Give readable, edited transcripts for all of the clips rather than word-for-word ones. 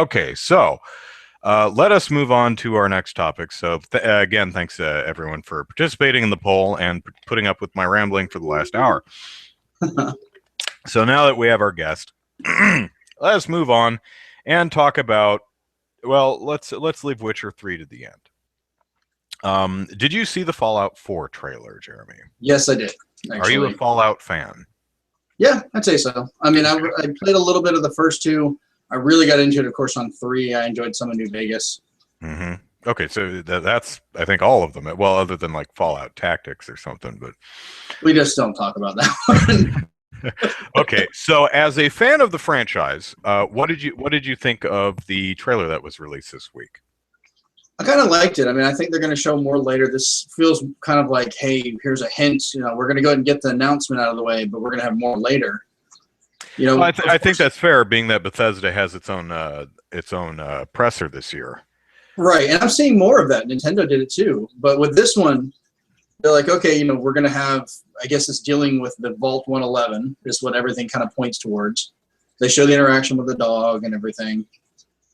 Okay, so let us move on to our next topic. So, again, thanks everyone for participating in the poll and putting up with my rambling for the last hour. So now that we have our guest, let us move on and talk about. Well, let's leave Witcher 3 to the end. Did you see the Fallout 4 trailer, Jeremy? Yes, I did. Actually. Are you a Fallout fan? Yeah, I'd say so. I mean, I played a little bit of the first two. I really got into it, of course, on 3. I enjoyed some of New Vegas. Mm-hmm. Okay, so that's, I think, all of them. Well, other than like Fallout Tactics or something, but we just don't talk about that one. Okay, so as a fan of the franchise, what did you think of the trailer that was released this week? I kind of liked it. I mean, I think they're going to show more later. This feels kind of like, hey, here's a hint. You know, we're going to go ahead and get the announcement out of the way, but we're going to have more later. You know, well, I think that's fair, being that Bethesda has its own presser this year. Right, and I'm seeing more of that. Nintendo did it too, but with this one, they're like, okay, you know, we're going to have, I guess it's dealing with the Vault 111 is what everything kind of points towards. They show the interaction with the dog and everything.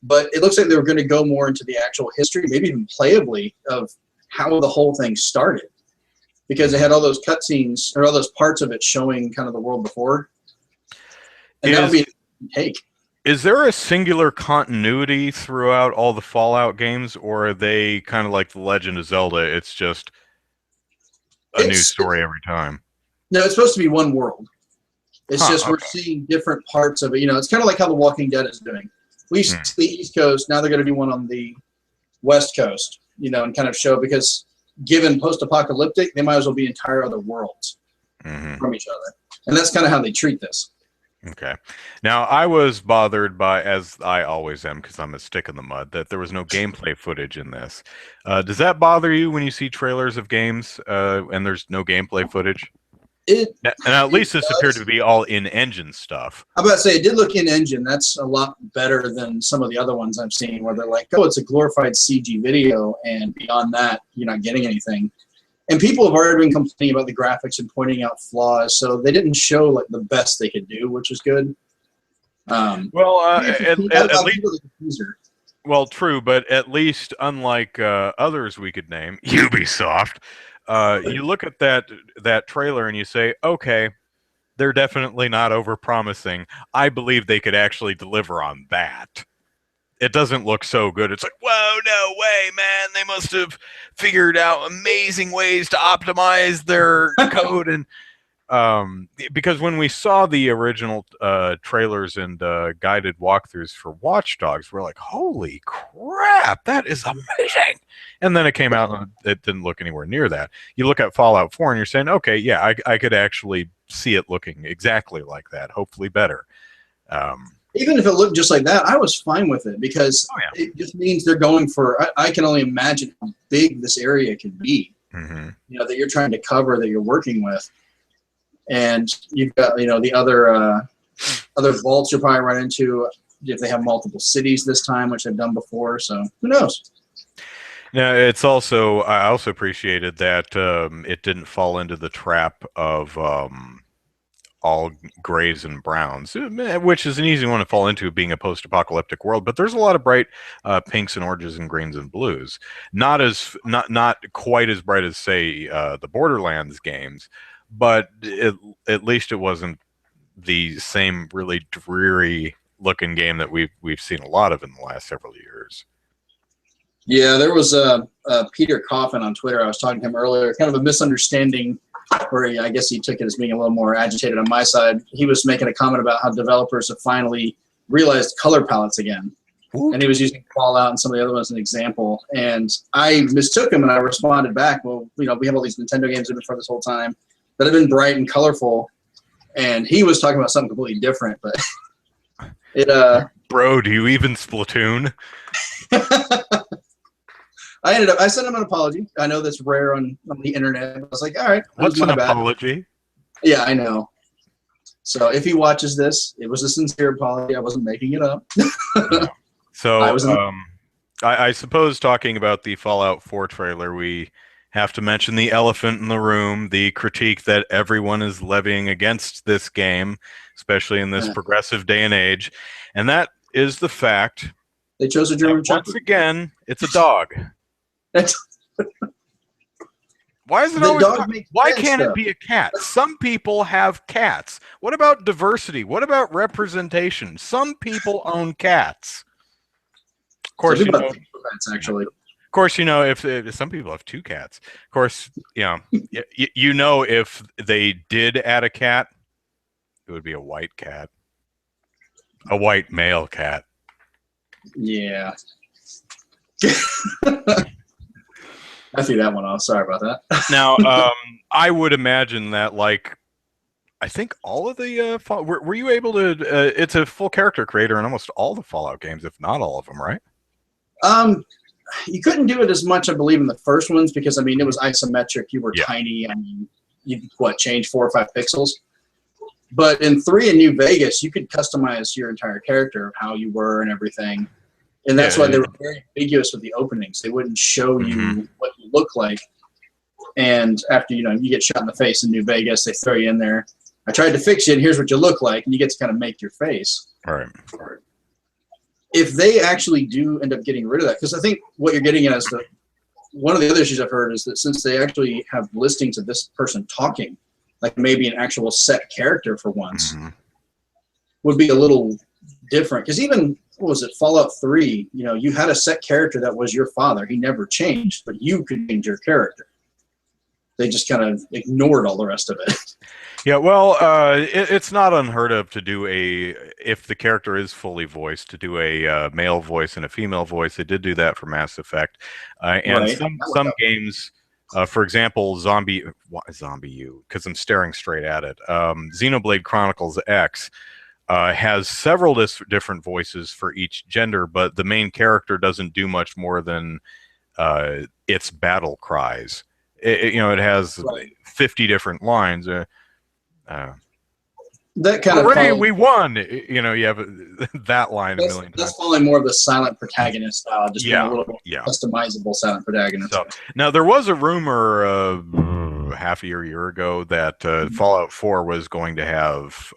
But it looks like they were going to go more into the actual history, maybe even playably, of how the whole thing started. Because they had all those cutscenes, or all those parts of it showing kind of the world before. And that would be a take. Is there a singular continuity throughout all the Fallout games, or are they kind of like The Legend of Zelda? It's just a new story every time. No, it's supposed to be one world. It's just we're seeing different parts of it. You know, it's kind of like how The Walking Dead is doing. We used to see the East Coast. Now they're going to do one on the West Coast, you know, and kind of show, because given post-apocalyptic, they might as well be entire other worlds from each other. And that's kind of how they treat this. Okay. Now, I was bothered by, as I always am, because I'm a stick in the mud, that there was no gameplay footage in this. Does that bother you when you see trailers of games and there's no gameplay footage? And at least this appeared to be all in-engine stuff. I'm about to say, it did look in-engine. That's a lot better than some of the other ones I've seen, where they're like, oh, it's a glorified CG video, and beyond that, you're not getting anything. And people have already been complaining about the graphics and pointing out flaws, so they didn't show like the best they could do, which was good. At least, well, true, but at least unlike others we could name, Ubisoft, you look at that trailer and you say, okay, they're definitely not overpromising. I believe they could actually deliver on that. It doesn't look so good. It's like, whoa, no way, man. They must have figured out amazing ways to optimize their code. And because when we saw the original trailers and guided walkthroughs for Watch Dogs, we're like, holy crap, that is amazing. And then it came out and it didn't look anywhere near that. You look at Fallout 4 and you're saying, okay, yeah, I could actually see it looking exactly like that, hopefully better. Even if it looked just like that, I was fine with it, because it just means they're going for, I can only imagine how big this area could be, you know, that you're trying to cover, that you're working with. And you've got, you know, the other vaults you'll probably run into if they have multiple cities this time, which they've done before. So who knows? Now, it's also, I also appreciated that it didn't fall into the trap of all grays and browns, which is an easy one to fall into, being a post-apocalyptic world. But there's a lot of bright pinks and oranges and greens and blues. Not quite as bright as, say, the Borderlands games, but at least it wasn't the same really dreary looking game that we've seen a lot of in the last several years. Yeah, there was Peter Coffin on Twitter. I was talking to him earlier. Kind of a misunderstanding, where I guess he took it as being a little more agitated on my side. He was making a comment about how developers have finally realized color palettes again. Ooh. And he was using Fallout and some of the other ones as an example. And I mistook him, and I responded back, well, you know, we have all these Nintendo games that have been for this whole time that have been bright and colorful. And he was talking about something completely different. But it Bro, do you even Splatoon? I sent him an apology. I know that's rare on the internet. I was like, all right. What's an apology? Yeah, I know. So if he watches this, it was a sincere apology. I wasn't making it up. Yeah. So I suppose, talking about the Fallout 4 trailer, we have to mention the elephant in the room, the critique that everyone is levying against this game, especially in this progressive day and age. And that is the fact They chose a German Shepherd. Once again, it's a dog. Why is it always dog? Why can't it be a cat? Some people have cats. What about diversity? What about representation? Some people own cats. Of course, you know. Cats, actually. Of course, you know if some people have 2 cats. Of course, you know if they did add a cat, it would be a white cat, a white male cat. Yeah. I threw that one off. Sorry about that. Now, I would imagine that, like, I think all of the were you able to? It's a full character creator in almost all the Fallout games, if not all of them, right? You couldn't do it as much, I believe, in the first ones because I mean it was isometric. You were tiny. I mean, you change 4 or 5 pixels. But in 3 in New Vegas, you could customize your entire character of how you were and everything. And that's why they were very ambiguous with the openings. They wouldn't show you what you look like. And after, you get shot in the face in New Vegas, they throw you in there. I tried to fix you, and here's what you look like. And you get to kind of make your face. All right. If they actually do end up getting rid of that, because I think what you're getting at is that one of the other issues I've heard is that since they actually have listings of this person talking, like maybe an actual set character for once, would be a little different. Because even, what was it, Fallout 3, you had a set character that was your father. He never changed, but you could change your character. They just kind of ignored all the rest of it. Yeah, well, it's not unheard of to do if the character is fully voiced, to do a male voice and a female voice. They did do that for Mass Effect. And some games, for example, Zombie U, because I'm staring straight at it. Xenoblade Chronicles X has several different voices for each gender, but the main character doesn't do much more than its battle cries. It has 50 different lines. That kind of we won. You have that line a million times. That's following more of the silent protagonist style, just being a little more customizable silent protagonist. So, now there was a rumor half a year ago that Fallout 4 was going to have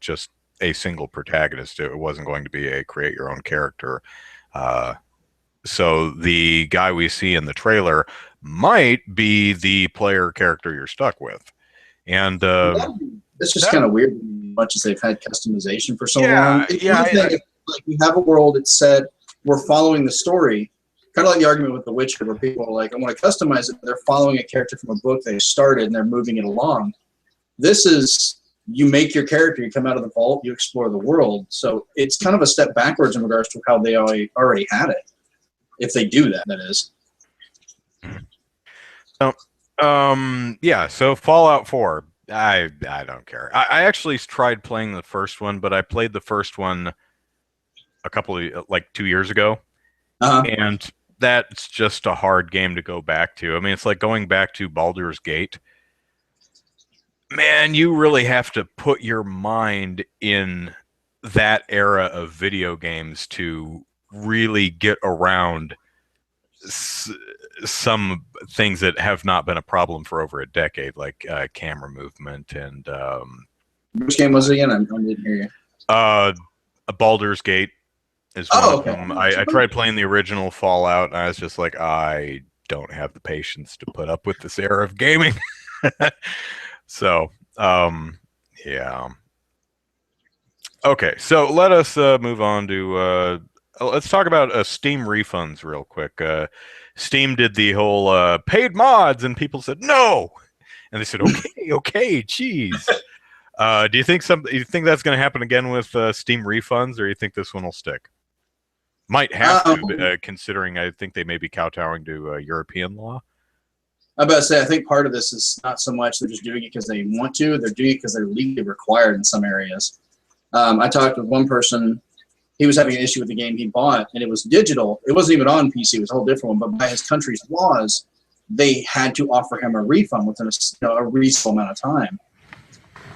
just a single protagonist. It wasn't going to be a create your own character. So the guy we see in the trailer might be the player character you're stuck with. And it's just kind of weird, much as they've had customization for so long. Like we have a world, it's said we're following the story, kind of like the argument with The Witcher, where people are like, I want to customize it. They're following a character from a book they started, and they're moving it along. This is, you make your character, you come out of the vault, you explore the world. So it's kind of a step backwards in regards to how they already had it, if they do that, that is. So Fallout 4, I don't care. I actually tried playing the first one, but I played the first one a couple of, 2 years ago. And that's just a hard game to go back to. I mean, it's like going back to Baldur's Gate. Man, you really have to put your mind in that era of video games to really get around some things that have not been a problem for over a decade, like camera movement and which game was it again? I didn't hear you. A Baldur's Gate is one of them. I tried playing the original Fallout, and I was just like, I don't have the patience to put up with this era of gaming. So, yeah. Okay, so let us move on to let's talk about Steam refunds real quick. Steam did the whole paid mods, and people said no, and they said okay, geez. Do you think that's going to happen again with Steam refunds, or do you think this one will stick? Might have to, considering I think they may be kowtowing to European law. I'm about to say, I think part of this is not so much they're just doing it because they want to, they're doing it because they're legally required in some areas. I talked with one person. He was having an issue with the game he bought, and it was digital. It wasn't even on PC. It was a whole different one. But by his country's laws, they had to offer him a refund within a reasonable amount of time.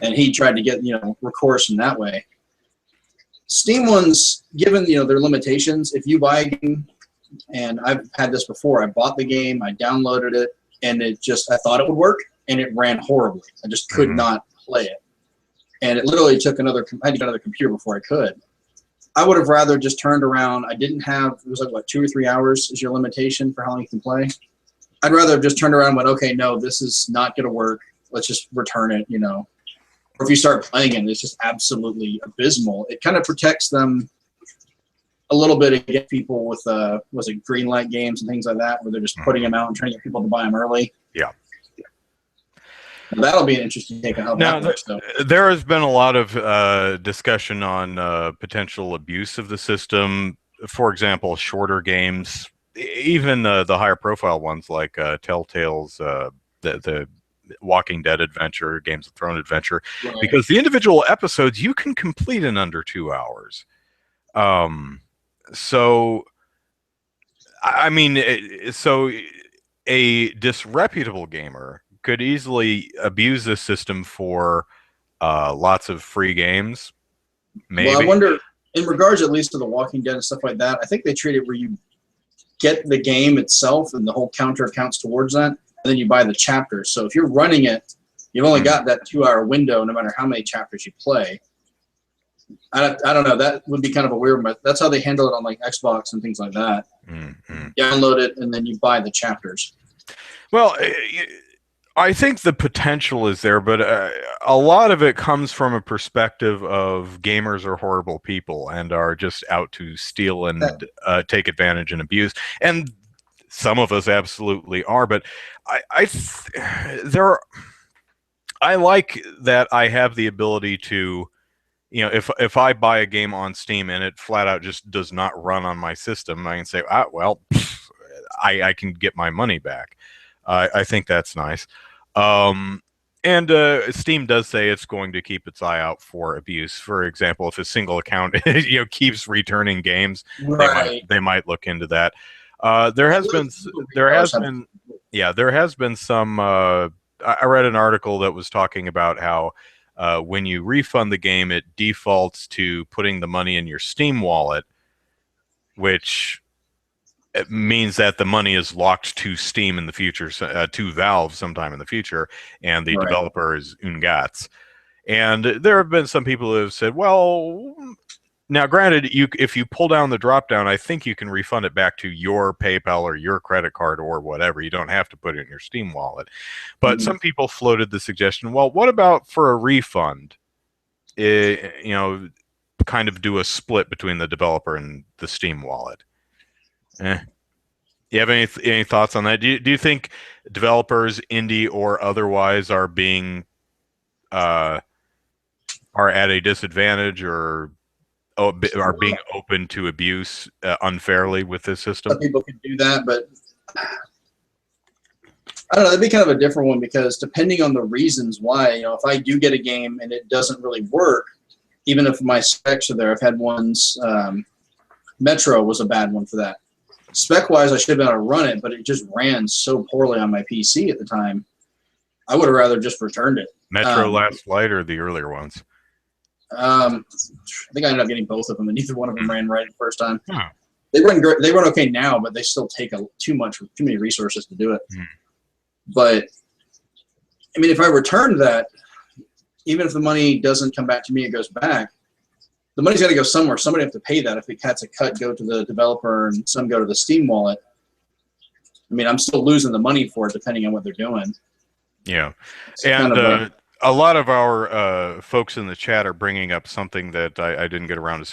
And he tried to get recourse in that way. Steam ones, given their limitations, if you buy a game, and I've had this before, I bought the game, I downloaded it, and I thought it would work, and it ran horribly. I just could not play it. And it literally took I had to get another computer before I could. I would have rather just turned around. I didn't have, it was like, what, 2 or 3 hours is your limitation for how long you can play? I'd rather have just turned around and went, okay, no, this is not going to work. Let's just return it, you know. Or if you start playing it, it's just absolutely abysmal. It kind of protects them a little bit against people with, was it green light games and things like that, where they're just putting them out and trying to get people to buy them early. Yeah. That'll be an interesting take on how that works, though. There has been a lot of discussion on potential abuse of the system. For example, shorter games, even the higher profile ones like Telltale's the Walking Dead adventure, Games of Thrones adventure, right. Because the individual episodes you can complete in under 2 hours. So, I mean, so a disreputable gamer could easily abuse this system for lots of free games. Maybe. Well, I wonder, in regards at least to the Walking Dead and stuff like that, I think they treat it where you get the game itself and the whole counter counts towards that, and then you buy the chapters. So if you're running it, you've only got that 2-hour window no matter how many chapters you play. I don't know. That would be kind of a weird one, but that's how they handle it on like Xbox and things like that. Download it, and then you buy the chapters. Well, I think the potential is there, but a lot of it comes from a perspective of gamers are horrible people and are just out to steal and take advantage and abuse. And some of us absolutely are, but I like that I have the ability to, you know, if I buy a game on Steam and it flat out just does not run on my system, I can say, well, I can get my money back. I think that's nice. And Steam does say it's going to keep its eye out for abuse. For example, if a single account keeps returning games, right. they might look into that. There has been some. I read an article that was talking about how when you refund the game, it defaults to putting the money in your Steam wallet, which it means that the money is locked to Steam in the future, to Valve sometime in the future, and the developer is Ungatz. And there have been some people who have said, well, now granted, if you pull down the drop-down, I think you can refund it back to your PayPal or your credit card or whatever. You don't have to put it in your Steam wallet. But some people floated the suggestion, well, what about for a refund? Kind of do a split between the developer and the Steam wallet. You have any thoughts on that? Do you think developers, indie or otherwise, are being are at a disadvantage or are being open to abuse unfairly with this system? Some people can do that, but I don't know. That'd be kind of a different one because depending on the reasons why, if I do get a game and it doesn't really work, even if my specs are there, I've had ones. Metro was a bad one for that. Spec-wise, I should have been able to run it, but it just ran so poorly on my PC at the time. I would have rather just returned it. Metro Last Flight or the earlier ones? I think I ended up getting both of them, and neither one of them ran right the first time. They run great. They run okay now, but they still take too many resources to do it. But I mean, if I returned that, even if the money doesn't come back to me, it goes back. The money's got to go somewhere. Somebody have to pay that. If it cuts a cut, go to the developer, and some go to the Steam wallet. I mean, I'm still losing the money for it, depending on what they're doing. Yeah, and a lot of our folks in the chat are bringing up something that I didn't get around to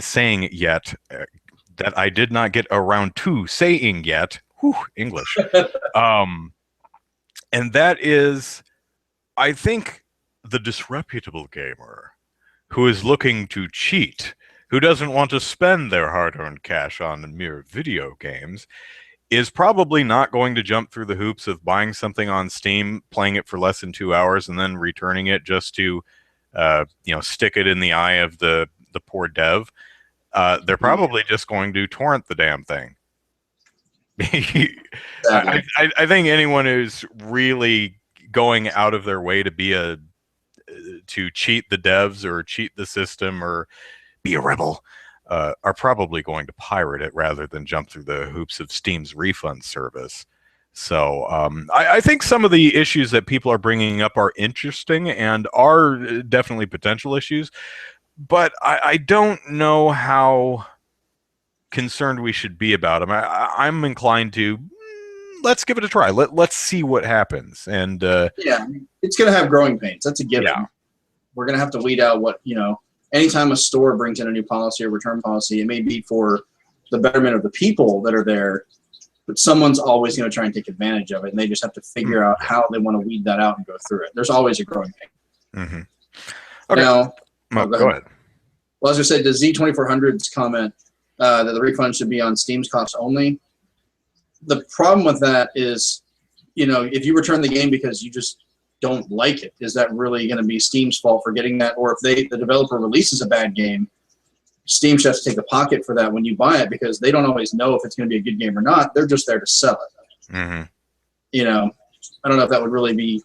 saying yet. That I did not get around to saying yet. Whew, English. And that is, I think, the disreputable gamer who is looking to cheat, who doesn't want to spend their hard-earned cash on mere video games, is probably not going to jump through the hoops of buying something on Steam, playing it for less than 2 hours, and then returning it just to, stick it in the eye of the poor dev. They're probably just going to torrent the damn thing. I think anyone who's really going out of their way to cheat the devs or cheat the system or be a rebel are probably going to pirate it rather than jump through the hoops of Steam's refund service. So I think some of the issues that people are bringing up are interesting and are definitely potential issues. but I don't know how concerned we should be about them. I'm inclined to let's give it a try. Let's see what happens. And yeah, it's going to have growing pains. That's a given. Yeah. We're going to have to weed out what, anytime a store brings in a new policy or return policy, it may be for the betterment of the people that are there, but someone's always going to try and take advantage of it, and they just have to figure out how they want to weed that out and go through it. There's always a growing pain. Mm-hmm. Okay. Now, go ahead. Well, as I said, the Z2400's comment that the refund should be on Steam's cost only. The problem with that is, if you return the game because you just don't like it, is that really going to be Steam's fault for getting that? Or if the developer releases a bad game, Steam should have to take the pocket for that when you buy it, because they don't always know if it's going to be a good game or not. They're just there to sell it. Mm-hmm. I don't know if that would really be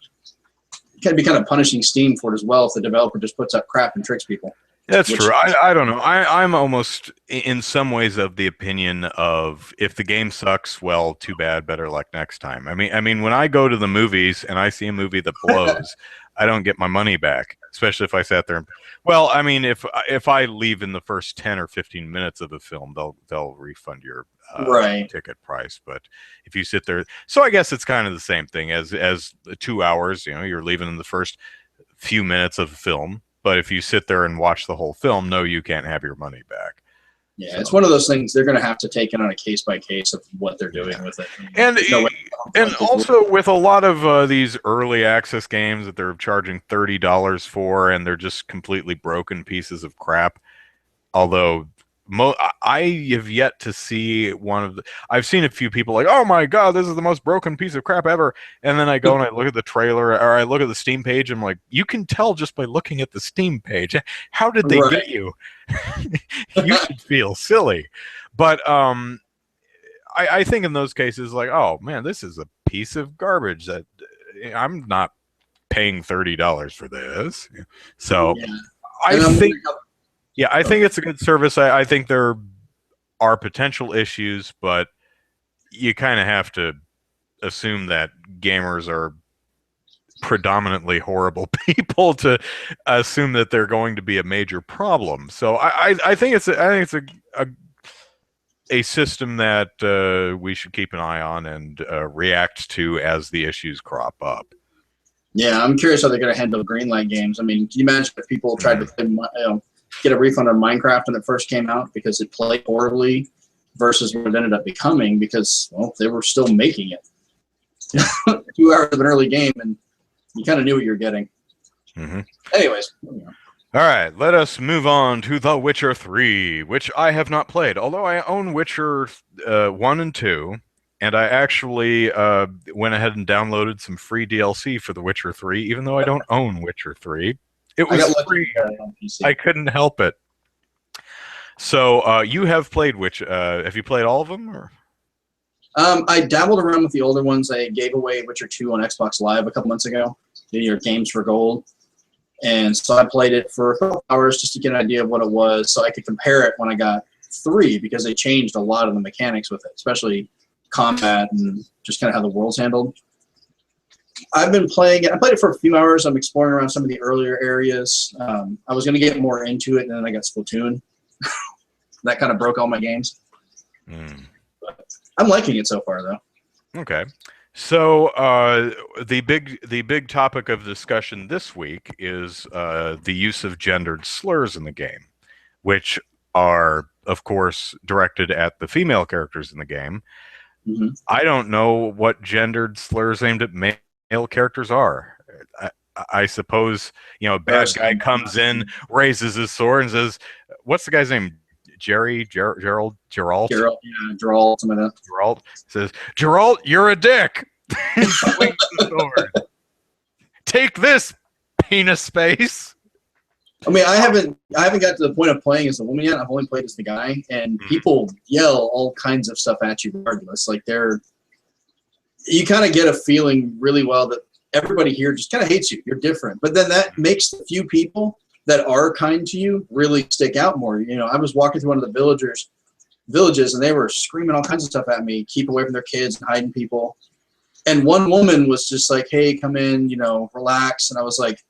kind of punishing Steam for it as well if the developer just puts up crap and tricks people. That's true. I don't know. I'm almost in some ways of the opinion of if the game sucks, well, too bad, better luck next time. I mean, when I go to the movies and I see a movie that blows, I don't get my money back, especially if I sat there. Well, I mean, if I leave in the first 10 or 15 minutes of the film, they'll refund your ticket price. But if you sit there, so I guess it's kind of the same thing as 2 hours. You're leaving in the first few minutes of the film. But if you sit there and watch the whole film, no, you can't have your money back. Yeah, so it's one of those things they're going to have to take it on a case by case of what they're doing with it. And also with a lot of these early access games that they're charging $30 for, and they're just completely broken pieces of crap. Although I have yet to see I've seen a few people like, oh my god, this is the most broken piece of crap ever, and then I go and I look at the trailer or I look at the Steam page, and I'm like, you can tell just by looking at the Steam page. How did they get you? You should feel silly. But I think in those cases, like, oh man, this is a piece of garbage that I'm not paying $30 for this. So I think it's a good service. I think there are potential issues, but you kind of have to assume that gamers are predominantly horrible people to assume that they're going to be a major problem. So I think it's a system that we should keep an eye on and react to as the issues crop up. Yeah, I'm curious how they're going to handle Greenlight games. I mean, can you imagine if people tried to play, get a refund on Minecraft when it first came out because it played horribly versus what it ended up becoming because, well, they were still making it. 2 hours of an early game, and you kind of knew what you were getting. Mm-hmm. Anyways. All right, let us move on to The Witcher 3, which I have not played, although I own Witcher 1 and 2, and I actually went ahead and downloaded some free DLC for The Witcher 3, even though I don't own Witcher 3. It was free. I couldn't help it. So you have played have you played all of them? Or? I dabbled around with the older ones. I gave away Witcher 2 on Xbox Live a couple months ago. Your games for gold. And so I played it for a couple hours just to get an idea of what it was so I could compare it when I got 3 because they changed a lot of the mechanics with it, especially combat and just kind of how the world's handled. I've been playing it. I played it for a few hours. I'm exploring around some of the earlier areas. I was going to get more into it, and then I got Splatoon. That kind of broke all my games. But I'm liking it so far, though. Okay. So the big topic of discussion this week is the use of gendered slurs in the game, which are, of course, directed at the female characters in the game. Mm-hmm. I don't know what gendered slurs aimed at male characters are. I suppose, a bad guy comes in, raises his sword, and says, "What's the guy's name? Gerald, something like that. Geralt says, "Geralt, you're a dick." Swings the sword. Take this, penis space. I mean, I haven't got to the point of playing as a woman yet. I've only played as the guy, and people yell all kinds of stuff at you regardless. Like you kind of get a feeling really well that everybody here just kind of hates you. You're different, but then that makes the few people that are kind to you really stick out more. I was walking through one of the villages, and they were screaming all kinds of stuff at me. Keep away from their kids and hiding people. And one woman was just like, "Hey, come in, relax." And I was like,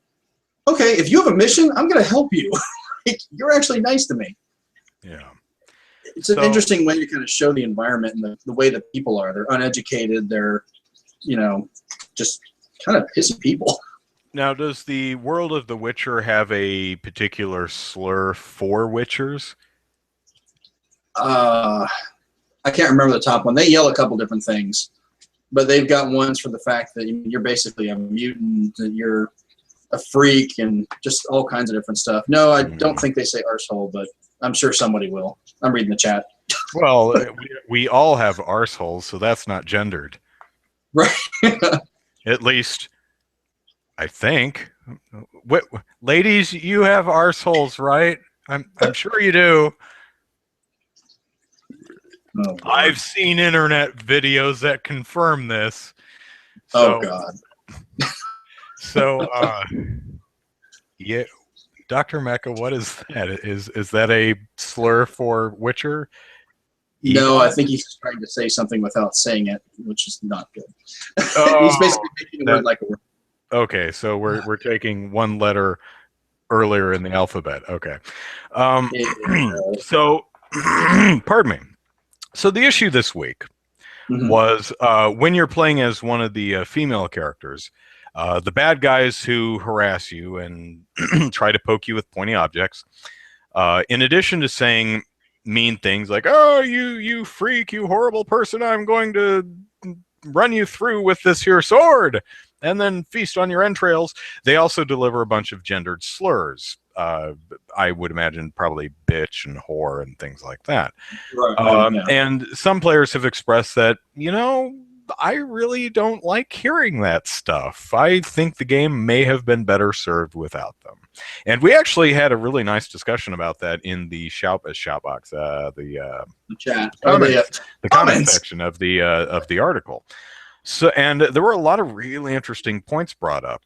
"Okay, if you have a mission, I'm going to help you." like, you're actually nice to me. Yeah. It's an interesting way to kind of show the environment and the way that people are. They're uneducated. They're, just kind of pissy people. Now, does the world of The Witcher have a particular slur for Witchers? I can't remember the top one. They yell a couple different things, but they've got ones for the fact that you're basically a mutant, that you're a freak, and just all kinds of different stuff. No, I don't think they say arsehole, but I'm sure somebody will. I'm reading the chat. Well, we all have arseholes, so that's not gendered. Right. At least, I think. Ladies, you have arseholes, right? I'm sure you do. Oh, I've seen internet videos that confirm this. So, oh God. So, yeah, Dr. Mecca, what is that? Is that a slur for Witcher? No, I think he's trying to say something without saying it, which is not good. Oh, he's basically making a word like a word. Okay, so we're taking one letter earlier in the alphabet. Okay. So, pardon me. So the issue this week was when you're playing as one of the female characters, the bad guys who harass you and try to poke you with pointy objects, in addition to saying mean things like, oh, you freak, you horrible person, I'm going to run you through with this here sword and then feast on your entrails, they also deliver a bunch of gendered slurs. I would imagine probably bitch and whore and things like that. Right, yeah. And some players have expressed that, I really don't like hearing that stuff. I think the game may have been better served without them. And we actually had a really nice discussion about that in the shoutbox, the chat, the comment section of the article. So, and there were a lot of really interesting points brought up.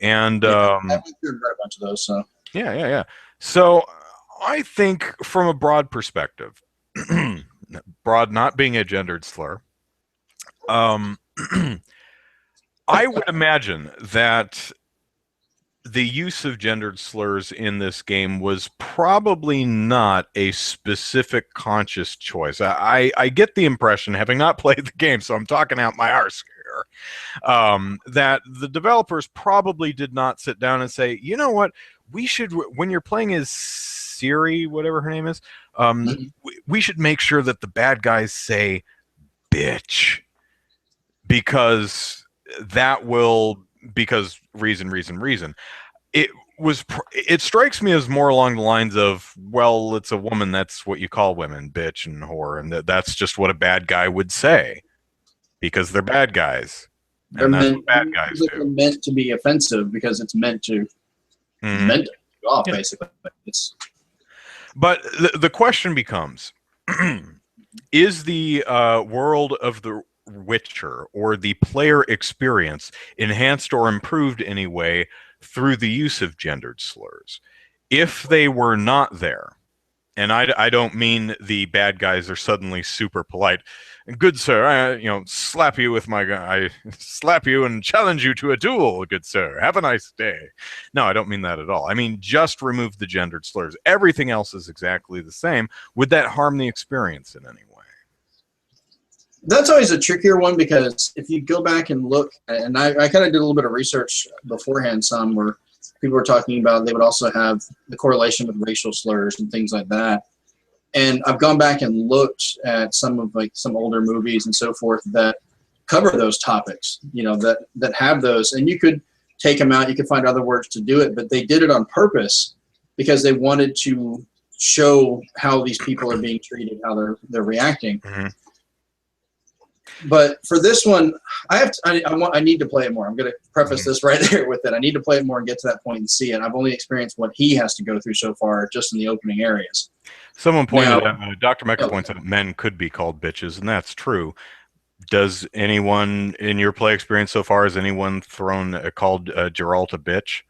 And I went through and read a bunch of those. So yeah. So I think from a broad perspective, broad not being a gendered slur, I would imagine that the use of gendered slurs in this game was probably not a specific conscious choice. I get the impression, having not played the game, so I'm talking out my arse here, that the developers probably did not sit down and say, you know what, we should, when you're playing as Siri, whatever her name is, we should make sure that the bad guys say bitch. Because that will, because reason. It strikes me as more along the lines of, well, it's a woman, that's what you call women, bitch and whore, and that's just what a bad guy would say because they're bad guys. And that's what bad guys do. They're meant to be offensive because it's meant to meant to go off, basically. But the question becomes, is the world of the Witcher or the player experience enhanced or improved in any way through the use of gendered slurs? If they were not there, and I don't mean the bad guys are suddenly super polite, good sir, I slap you with my gun, I slap you and challenge you to a duel, good sir, have a nice day. No, I don't mean that at all. I mean just remove the gendered slurs. Everything else is exactly the same. Would that harm the experience in any way? That's always a trickier one because if you go back and look, and I kind of did a little bit of research beforehand, some where people were talking about they would also have the correlation with racial slurs and things like that. And I've gone back and looked at some older movies and so forth that cover those topics, that have those, and you could take them out, you could find other words to do it, but they did it on purpose because they wanted to show how these people are being treated, how they're reacting. But for this one, I need to play it more. I'm going to preface this right there with it. I need to play it more and get to that point and see it. I've only experienced what he has to go through so far, just in the opening areas. Someone pointed out, Dr. Mecca points out, men could be called bitches, and that's true. Does anyone in your play experience so far, has anyone called Geralt a bitch?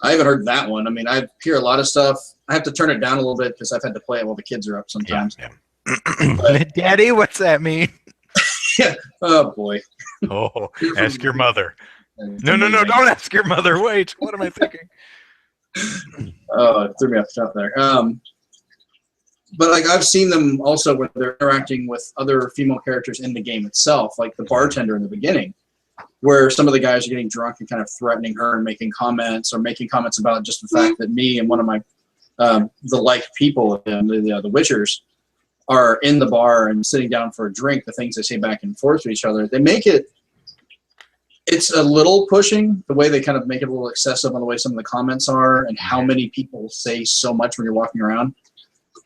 I haven't heard that one. I mean, I hear a lot of stuff. I have to turn it down a little bit because I've had to play it while the kids are up sometimes. Yeah. Daddy, what's that mean? Yeah. Oh boy. Oh, ask your mother. No, don't ask your mother. Wait, what am I thinking? Oh, it threw me off the top there. But like I've seen them also where they're interacting with other female characters in the game itself, like the bartender in the beginning, where some of the guys are getting drunk and kind of threatening her and making comments about just the fact that me and one of my the like people, the Witchers, are in the bar and sitting down for a drink. The things they say back and forth to each other, they make it's a little pushing, the way they kind of make it a little excessive on the way some of the comments are and how many people say so much when you're walking around,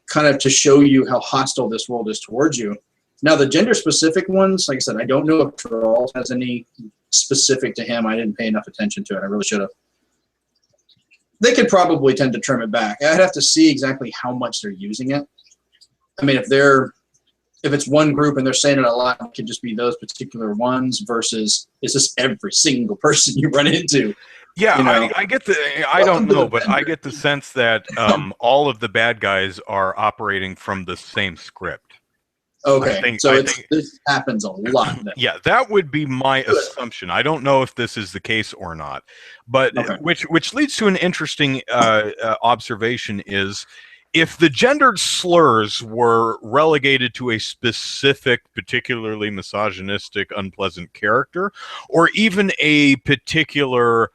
kind of to show you how hostile this world is towards you. Now, the gender-specific ones, like I said, I don't know if Geralt has any specific to him. I didn't pay enough attention to it. I really should have. They could probably tend to trim it back. I'd have to see exactly how much they're using it. I mean, if it's one group and they're saying it a lot, it could just be those particular ones versus it's just every single person you run into. Yeah, you know? I get I don't know, but I get the sense that all of the bad guys are operating from the same script. Okay, this happens a lot. Then. Yeah, that would be my assumption. I don't know if this is the case or not, but which leads to an interesting observation is if the gendered slurs were relegated to a specific, particularly misogynistic, unpleasant character, or even a particular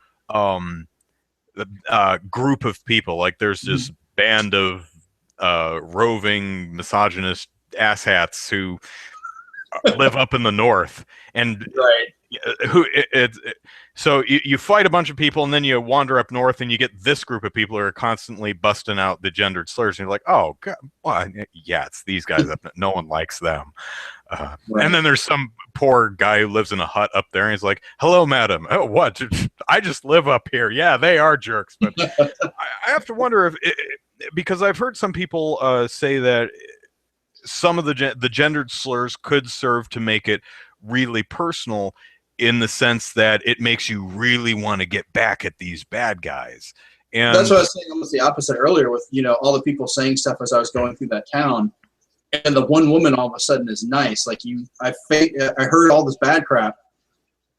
group of people, like there's this band of roving misogynist asshats who live up in the north, and so you fight a bunch of people and then you wander up north and you get this group of people who are constantly busting out the gendered slurs and you're like, oh God, well, yeah, it's these guys up, no one likes them. And then there's some poor guy who lives in a hut up there and he's like, hello madam. Oh, what? I just live up here. Yeah, they are jerks. But I have to wonder if because I've heard some people say that some of the gendered slurs could serve to make it really personal, in the sense that it makes you really want to get back at these bad guys. And that's what I was saying, almost the opposite earlier with, you know, all the people saying stuff as I was going through that town, and the one woman all of a sudden is nice. Like I heard all this bad crap,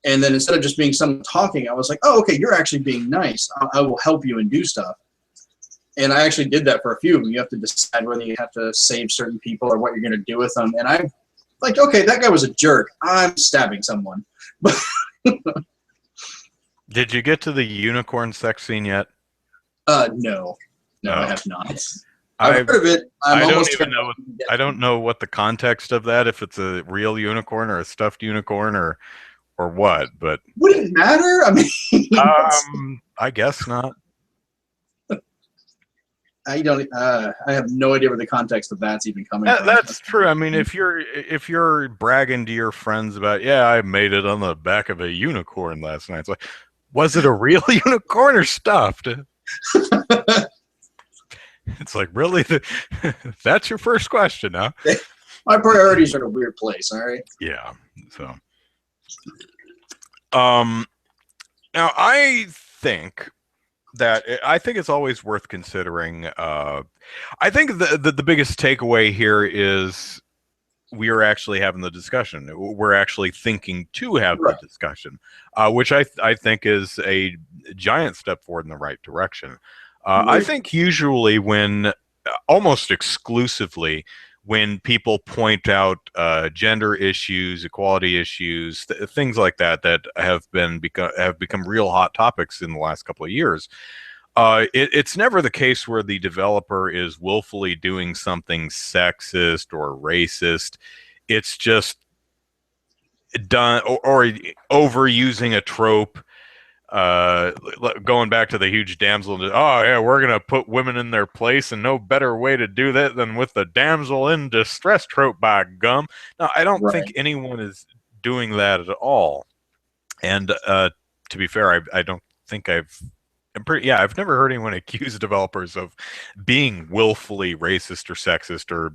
and then instead of just being someone talking, I was like, oh, okay, you're actually being nice. I will help you and do stuff. And I actually did that for a few of them. You have to decide whether you have to save certain people or what you're going to do with them. And I'm like, okay, that guy was a jerk. I'm stabbing someone. Did you get to the unicorn sex scene yet? No, I have not. I've heard of it. I don't know what the context of that, if it's a real unicorn or a stuffed unicorn or what, but would it matter? I mean, I guess not. I have no idea where the context of that's even coming from. That's true. I mean, if you're bragging to your friends about, yeah, I made it on the back of a unicorn last night, it's like, was it a real unicorn or stuffed? It's like, really? That's your first question, huh? My priorities are in a weird place. All right. Yeah. So, now I think it's always worth considering. I think the biggest takeaway here is we are actually having the discussion. We're actually thinking to have the discussion, which I think is a giant step forward in the right direction. I think usually almost exclusively, when people point out gender issues, equality issues, things like that have become real hot topics in the last couple of years, it's never the case where the developer is willfully doing something sexist or racist. It's just done or overusing a trope. Going back to the huge damsel, oh yeah, we're gonna put women in their place, and no better way to do that than with the damsel in distress trope, by gum. Now, I don't think anyone is doing that at all. And to be fair, I don't think I've never heard anyone accuse developers of being willfully racist or sexist or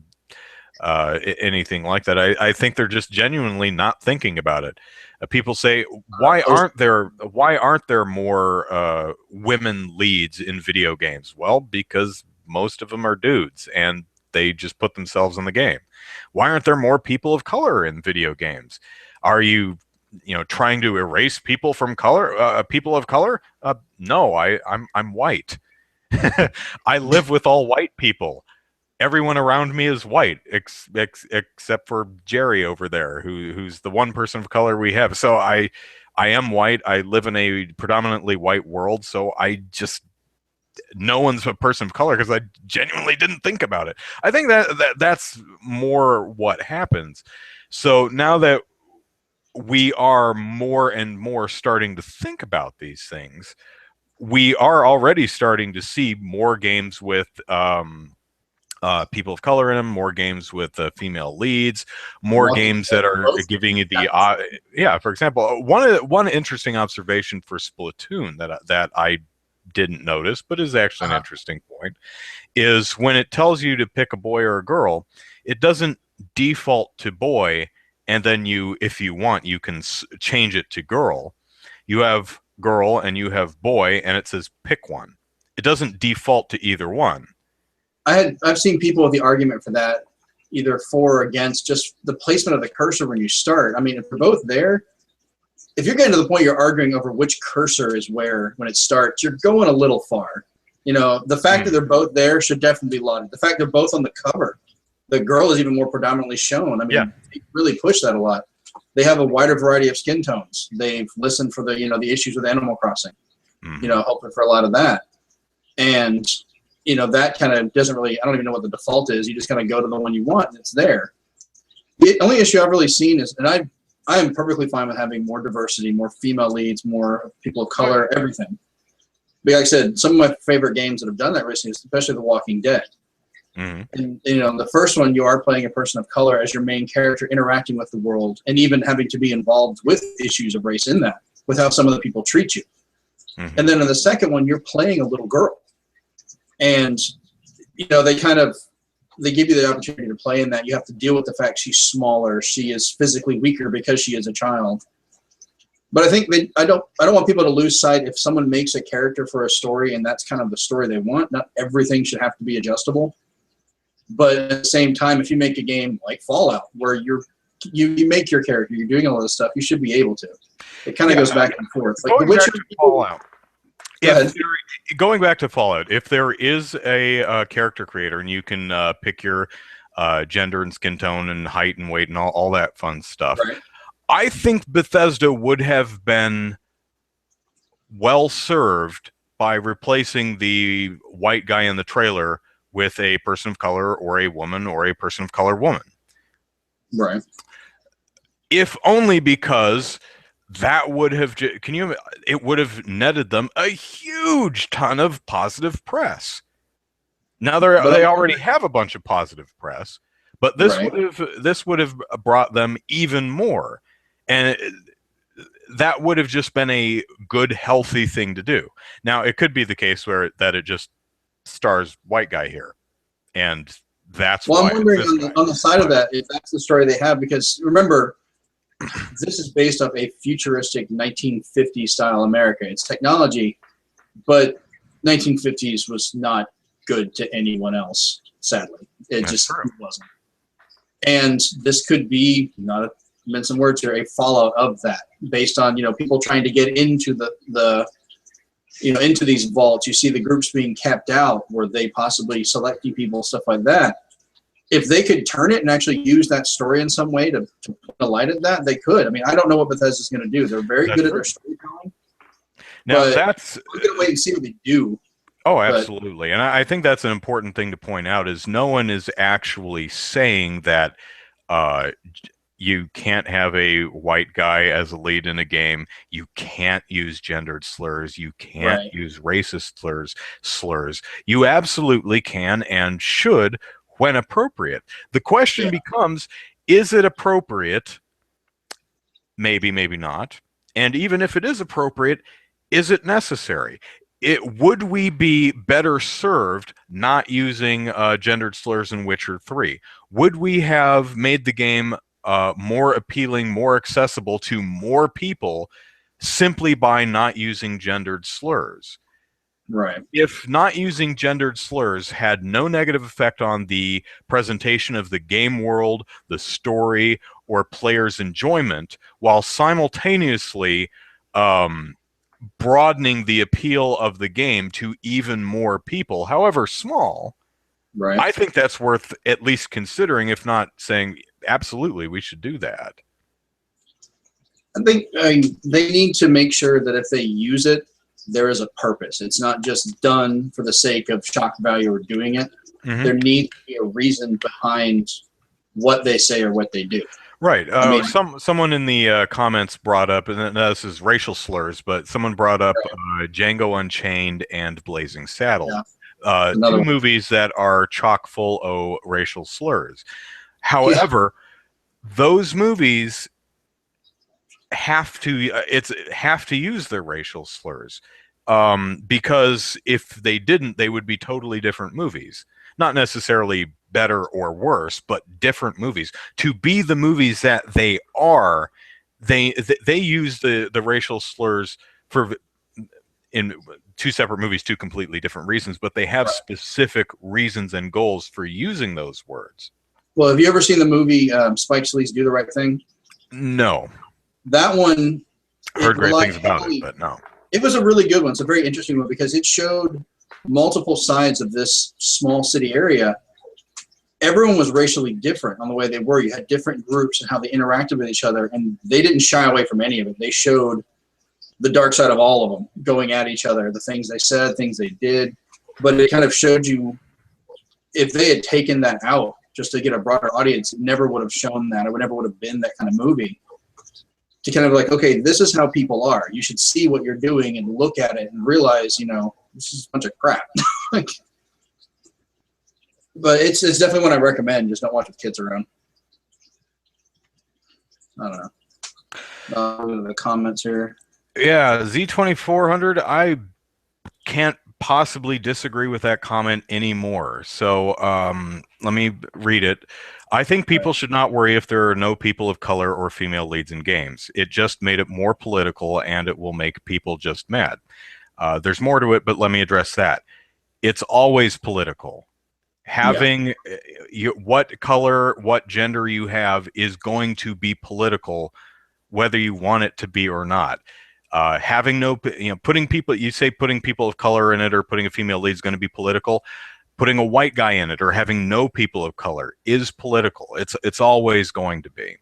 anything like that. I think they're just genuinely not thinking about it. People say, why aren't there more women leads in video games? Well, because most of them are dudes and they just put themselves in the game. Why aren't there more people of color in video games? Are you trying to erase people from color, people of color? No, I'm white. I live with all white people. Everyone around me is white, except for Jerry over there, who's the one person of color we have. So I am white. I live in a predominantly white world, so I just no one's a person of color because I genuinely didn't think about it. I think that's more what happens. So now that we are more and more starting to think about these things, we are already starting to see more games with people of color in them, more games with female leads, more games that are giving you the yeah. For example, one interesting observation for Splatoon that I didn't notice, but is actually an interesting point, is when it tells you to pick a boy or a girl, it doesn't default to boy, and then you, if you want, you can change it to girl. You have girl and you have boy, and it says pick one. It doesn't default to either one. I've seen people with the argument for that, either for or against just the placement of the cursor when you start. I mean, if they're both there, if you're getting to the point you're arguing over which cursor is where when it starts, you're going a little far. You know, the fact that they're both there should definitely be lauded. The fact they're both on the cover, the girl is even more predominantly shown. I mean, they really push that a lot. They have a wider variety of skin tones. They've listened for the, you know, the issues with Animal Crossing, you know, helping for a lot of that. And, you know, that kind of doesn't really, I don't even know what the default is. You just kind of go to the one you want and it's there. The only issue I've really seen is, and I am perfectly fine with having more diversity, more female leads, more people of color, everything. But like I said, some of my favorite games that have done that recently, especially The Walking Dead. And, you know, the first one, you are playing a person of color as your main character, interacting with the world, and even having to be involved with issues of race in that, with how some of the people treat you. And then in the second one, you're playing a little girl. And, you know, they give you the opportunity to play in that. You have to deal with the fact she's smaller, she is physically weaker because she is a child. But I think I don't want people to lose sight. If someone makes a character for a story and that's kind of the story they want, not everything should have to be adjustable. But at the same time, if you make a game like Fallout where you make your character, you're doing all this stuff, you should be able to. It kind of goes back and forth. Like going back to Fallout. Going back to Fallout, if there is a character creator and you can pick your gender and skin tone and height and weight and all that fun stuff, right. I think Bethesda would have been well served by replacing the white guy in the trailer with a person of color or a woman or a person of color woman. Right. If only because that would have, it would have netted them a huge ton of positive press. Now they already have a bunch of positive press, but this would have brought them even more. And that would have just been a good, healthy thing to do. Now, it could be the case where that it just stars white guy here, and that's why I'm wondering on the side of that if that's the story they have, because remember, this is based off a futuristic 1950s style America. It's technology, but 1950s was not good to anyone else, sadly. It just wasn't. And this could be, not a mince some words here, a fallout of that, based on, you know, people trying to get into the you know, into these vaults. You see the groups being kept out where they possibly selecting people, stuff like that. If they could turn it and actually use that story in some way to put a light at that, they could. I mean, I don't know what Bethesda's going to do. They're very good at their storytelling. Now I'm going to wait and see what they do. Oh, absolutely. And I think that's an important thing to point out, is no one is actually saying that you can't have a white guy as a lead in a game. You can't use gendered slurs. You can't use racist slurs. You absolutely can and should when appropriate. The question becomes, is it appropriate? Maybe, maybe not. And even if it is appropriate, is it necessary? Would we be better served not using gendered slurs in Witcher 3? Would we have made the game more appealing, more accessible to more people simply by not using gendered slurs? Right. If not using gendered slurs had no negative effect on the presentation of the game world, the story, or players' enjoyment, while simultaneously broadening the appeal of the game to even more people, however small. Right. I think that's worth at least considering, if not saying absolutely we should do that. I think they need to make sure that if they use it, there is a purpose. It's not just done for the sake of shock value or doing it. Mm-hmm. There needs to be a reason behind what they say or what they do. Right. Someone in the comments brought up, and this is racial slurs, but someone brought up Django Unchained and Blazing Saddles. Yeah. Two movies that are chock full of racial slurs. However, those movies have to use their racial slurs, because if they didn't, they would be totally different movies. Not necessarily better or worse, but different movies. To be the movies that they are, they use the racial slurs in two separate movies, two completely different reasons, but they have specific reasons and goals for using those words. Well, have you ever seen the movie Spike Lee's Do the Right Thing? No. That one, heard great things about it, but no. It was a really good one. It's a very interesting one because it showed multiple sides of this small city area. Everyone was racially different on the way they were. You had different groups and how they interacted with each other, and they didn't shy away from any of it. They showed the dark side of all of them, going at each other, the things they said, things they did. But it kind of showed you, if they had taken that out just to get a broader audience, it never would have shown that. It never would have been that kind of movie. To kind of like, okay, this is how people are. You should see what you're doing and look at it and realize, this is a bunch of crap. But it's definitely one I recommend. Just don't watch with kids around. I don't know. The comments here. Yeah, Z2400, I can't possibly disagree with that comment anymore. So let me read it. I think people should not worry if there are no people of color or female leads in games. It just made it more political, and it will make people just mad. There's more to it, but let me address that. It's always political. Having what color, what gender you have is going to be political, whether you want it to be or not. Having no, putting people of color in it or putting a female lead is going to be political. Putting a white guy in it or having no people of color is political. It's always going to be.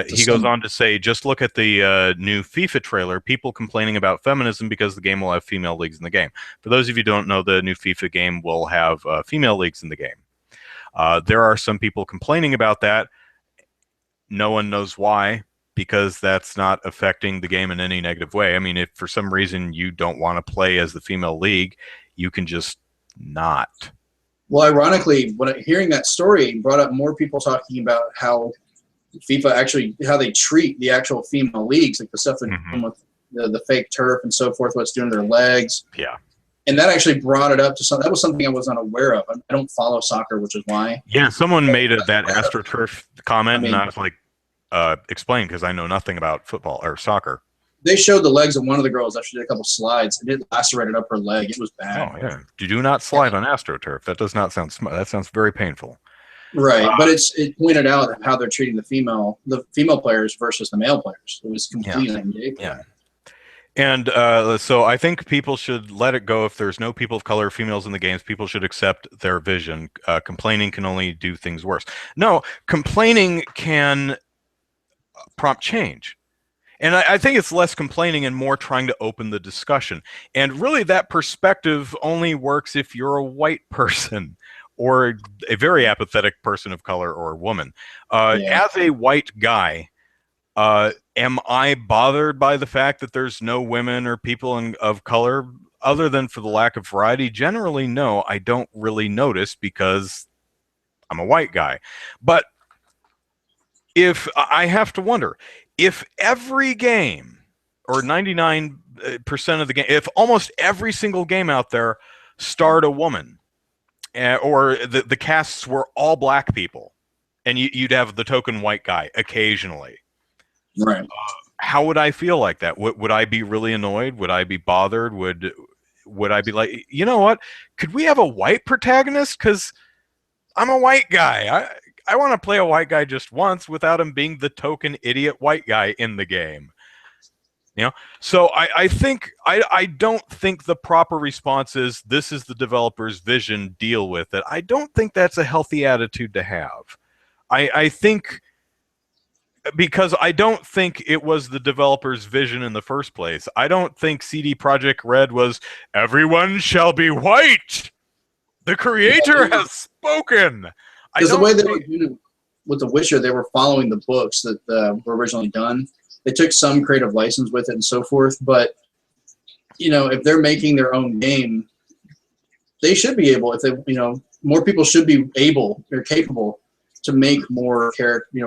He goes on to say, just look at the new FIFA trailer, people complaining about feminism because the game will have female leagues in the game. For those of you who don't know, the new FIFA game will have female leagues in the game. There are some people complaining about that. No one knows why, because that's not affecting the game in any negative way. I mean, if for some reason you don't want to play as the female league, you can just not. Well, ironically, hearing that story brought up more people talking about how FIFA actually, how they treat the actual female leagues, like the stuff they're doing with the fake turf and so forth, what's doing to their legs. Yeah. And that actually brought it up to something. That was something I was unaware of. I don't follow soccer, which is why. Yeah, someone made that AstroTurf comment, and I was like, explain, because I know nothing about football or soccer. They showed the legs of one of the girls. Actually did a couple slides, and it lacerated up her leg. It was bad. Oh yeah, you do not slide on AstroTurf. That does not sound smart. That sounds very painful. Right, but it pointed out how they're treating the female players versus the male players. It was completely And so I think people should let it go. If there's no people of color, females in the games, people should accept their vision. Complaining can only do things worse. No, complaining can prompt change. And I think it's less complaining and more trying to open the discussion. And really that perspective only works if you're a white person or a very apathetic person of color or a woman. As a white guy, am I bothered by the fact that there's no women or people of color other than for the lack of variety? Generally, no, I don't really notice because I'm a white guy. But if I have to wonder, if every game or 99% of the game, if almost every single game out there starred a woman, or the casts were all black people, and you'd have the token white guy occasionally, right? How would I feel like that? Would I be really annoyed? Would I be bothered? Would I be like, you know what? Could we have a white protagonist? Because I'm a white guy. I want to play a white guy just once without him being the token idiot white guy in the game. You know, so I don't think the proper response is this is the developer's vision, deal with it. I don't think that's a healthy attitude to have. I think because I don't think it was the developer's vision in the first place. I don't think CD Projekt Red was everyone shall be white. The creator has spoken. Because the way they were doing it with The Witcher, they were following the books that were originally done. They took some creative license with it and so forth, but you know, if they're making their own game, they should be able. If they, you know, more people should be able or capable to make more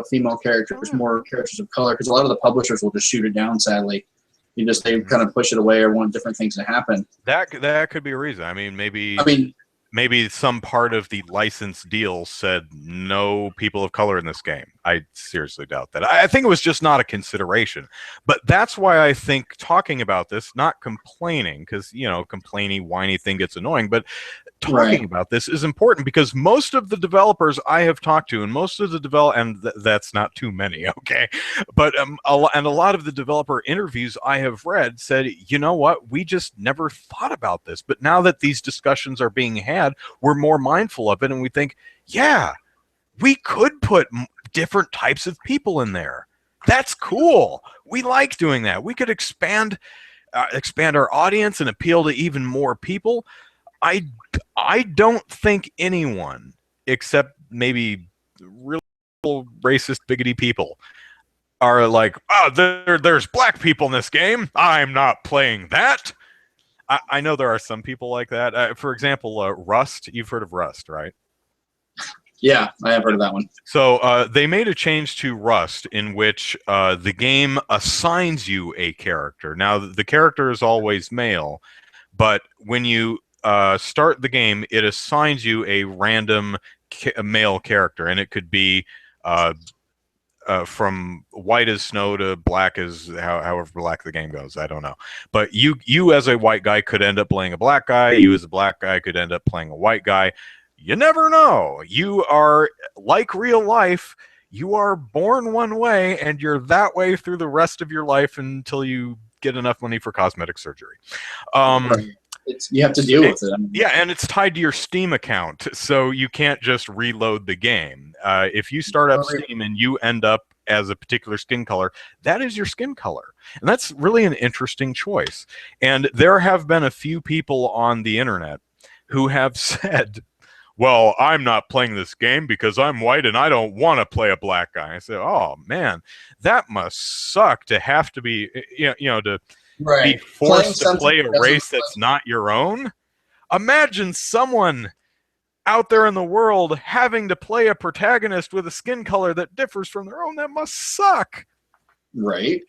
female characters, more characters of color. Because a lot of the publishers will just shoot it down. Sadly, they kind of push it away or want different things to happen. That could be a reason. I mean, maybe some part of the license deal said no people of color in this game. I seriously doubt that. I think it was just not a consideration. But that's why I think talking about this, not complaining, because, you know, complainy, whiny thing gets annoying, but talking about this is important because most of the developers I have talked to, and most of the and that's not too many, okay? But a lot of the developer interviews I have read said, you know what, we just never thought about this. But now that these discussions are being had, we're more mindful of it, and we think, yeah, we could put different types of people in there. That's cool. We like doing that. We could expand our audience and appeal to even more people. I don't think anyone, except maybe real racist, bigoty people, are like, oh, there's black people in this game. I'm not playing that. I know there are some people like that. For example, Rust. You've heard of Rust, right? Yeah, I have heard of that one. So they made a change to Rust in which the game assigns you a character. Now, the character is always male, but when you start the game, it assigns you a random male character, and it could be from white as snow to black as however black the game goes. I don't know. But you as a white guy could end up playing a black guy. You as a black guy could end up playing a white guy. You never know. You are like real life. You are born one way, and you're that way through the rest of your life until you get enough money for cosmetic surgery. You have to deal with it. Yeah, and it's tied to your Steam account, so you can't just reload the game. If you start up Steam and you end up as a particular skin color, that is your skin color. And that's really an interesting choice. And there have been a few people on the internet who have said, well, I'm not playing this game because I'm white and I don't want to play a black guy. I said, oh, man, that must suck to have to be, to be forced to play a race that's not your own. Imagine someone out there in the world having to play a protagonist with a skin color that differs from their own. That must suck. Right.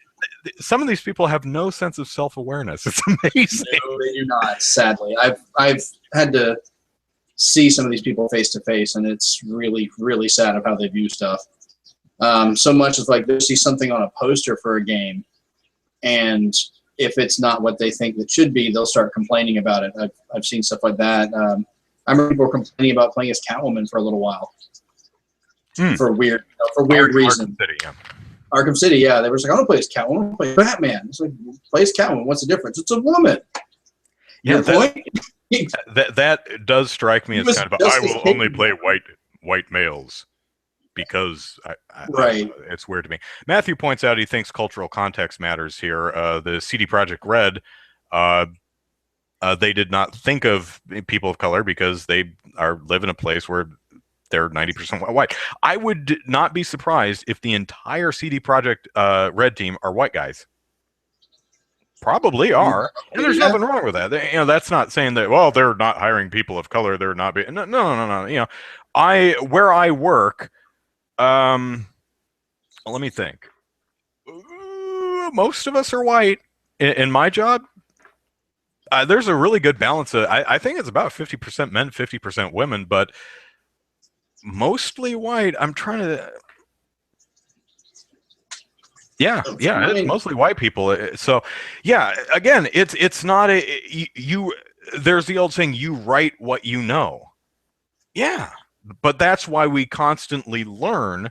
Some of these people have no sense of self-awareness. It's amazing. No, they do not, sadly. I've had to see some of these people face to face, and it's really, really sad of how they view stuff. So much as like they'll see something on a poster for a game, and if it's not what they think it should be, they'll start complaining about it. I've seen stuff like that. I remember people complaining about playing as Catwoman for a little while for weird reasons. Arkham City, yeah. They were like, I don't play as Catwoman, I want to play Batman. It's like, play as Catwoman. What's the difference? It's a woman. Yeah, that does strike me as kind of I will only play white males because it's weird to me. Matthew points out he thinks cultural context matters here. The CD Projekt Red, they did not think of people of color because they live in a place where they're 90% white. I would not be surprised if the entire CD Projekt Red team are white guys. Probably are, and there's nothing wrong with that. That's not saying that. Well, they're not hiring people of color. They're not being no. Where I work, let me think. Most of us are white in my job. There's a really good balance. I think it's about 50% men, 50% women, but mostly white. I'm trying to. Yeah, it's mostly white people. So, yeah, again, it's not you. There's the old saying, you write what you know. Yeah, but that's why we constantly learn.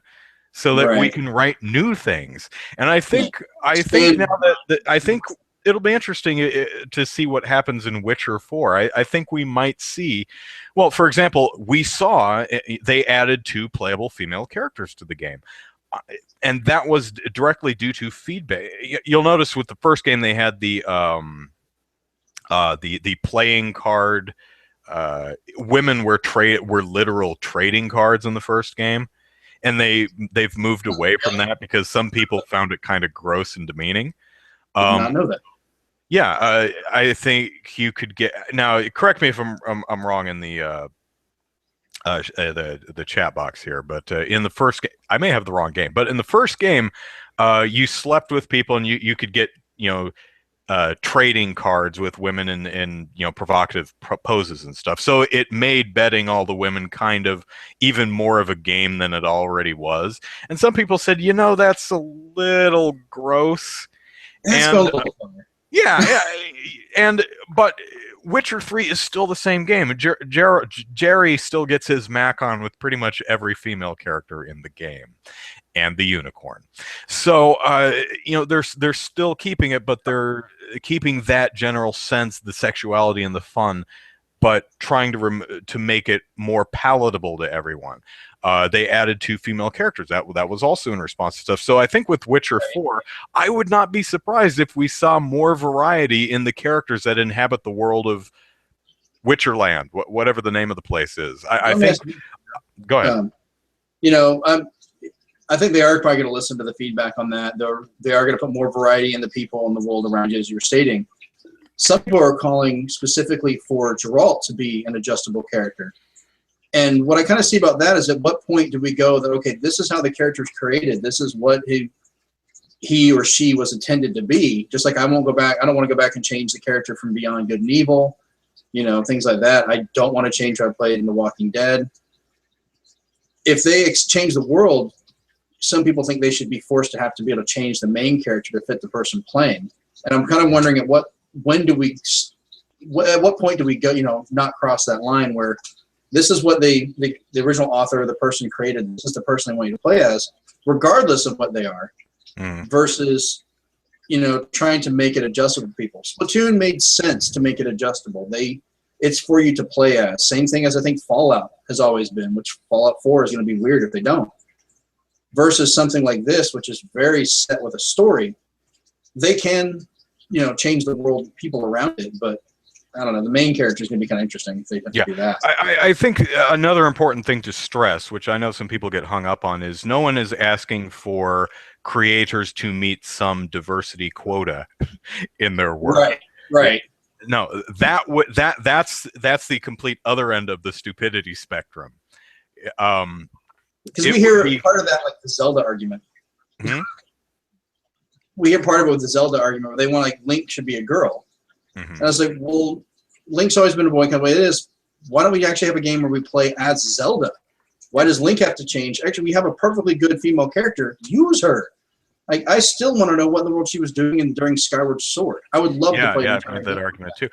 so that we can write new things. And I think now that I think it'll be interesting to see what happens in Witcher 4. I think we might see, well, for example, we saw they added 2 playable female characters to the game. And that was directly due to feedback. You'll notice with the first game they had the playing card. Women were literal trading cards in the first game, and they've moved away from that because some people found it kind of gross and demeaning. Did not know that. Yeah, I think you could get, now. Correct me if I'm wrong in the chat box here, but in the first game, I may have the wrong game, but in the first game, you slept with people, and you could get trading cards with women in provocative poses and stuff. So it made betting all the women kind of even more of a game than it already was. And some people said, that's a little gross. But Witcher 3 is still the same game. Jerry still gets his Mac on with pretty much every female character in the game, and the unicorn. So they're still keeping it, but they're keeping that general sense, the sexuality and the fun, but trying to make it more palatable to everyone. They added 2 female characters. That was also in response to stuff. So I think with Witcher 4, I would not be surprised if we saw more variety in the characters that inhabit the world of Witcherland, whatever the name of the place is. I think. Go ahead. I think they are probably going to listen to the feedback on that. They are going to put more variety in the people in the world around you, as you were stating. Some people are calling specifically for Geralt to be an adjustable character. And what I kind of see about that is, at what point do we go that, okay, this is how the character is created. This is what he or she was intended to be. Just like I don't want to go back and change the character from Beyond Good and Evil, things like that. I don't want to change how I played in The Walking Dead. If they change the world, some people think they should be forced to have to be able to change the main character to fit the person playing. And I'm kind of wondering at what point do we go, not cross that line where this is what the original author or the person created. This is the person they want you to play as, regardless of what they are, versus, trying to make it adjustable to people. Splatoon made sense to make it adjustable. It's for you to play as. Same thing as I think Fallout has always been, which Fallout 4 is going to be weird if they don't. Versus something like this, which is very set with a story. They can, change the world, people around it, but I don't know. The main character is going to be kind of interesting if they have to do that. I think another important thing to stress, which I know some people get hung up on, is no one is asking for creators to meet some diversity quota in their work. Right. No, that's the complete other end of the stupidity spectrum. Because we hear part of that, like the Zelda argument. We hear part of it with the Zelda argument where they want, like, Link should be a girl. And I was like, well, Link's always been a boy, kind of way it is. Why don't we actually have a game where we play as Zelda? Why does Link have to change? Actually, we have a perfectly good female character. Use her. Like, I still want to know what in the world she was doing during Skyward Sword. I would love to play. Yeah, I've heard that argument too.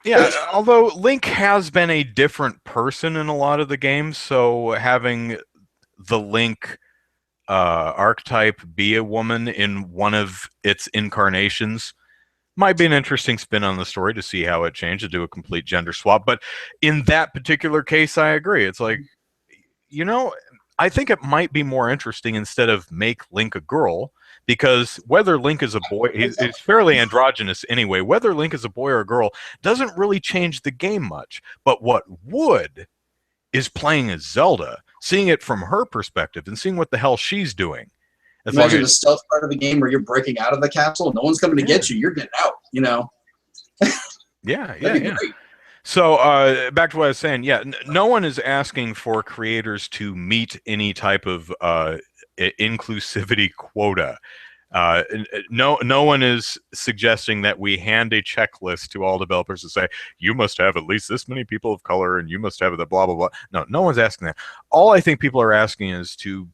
Yeah, although Link has been a different person in a lot of the games, so having the Link archetype be a woman in one of its incarnations might be an interesting spin on the story to see how it changed, to do a complete gender swap. But in that particular case, I agree. It's like, I think it might be more interesting instead of make Link a girl, because whether Link is a boy, he's fairly androgynous anyway. Whether Link is a boy or a girl doesn't really change the game much. But what would is playing as Zelda, seeing it from her perspective and seeing what the hell she's doing. Imagine the stealth part of the game where you're breaking out of the castle. No one's coming to get you. You're getting out, Yeah. So back to what I was saying. Yeah, no one is asking for creators to meet any type of inclusivity quota. No one is suggesting that we hand a checklist to all developers to say, you must have at least this many people of color and you must have the blah, blah, blah. No one's asking that. All I think people are asking is to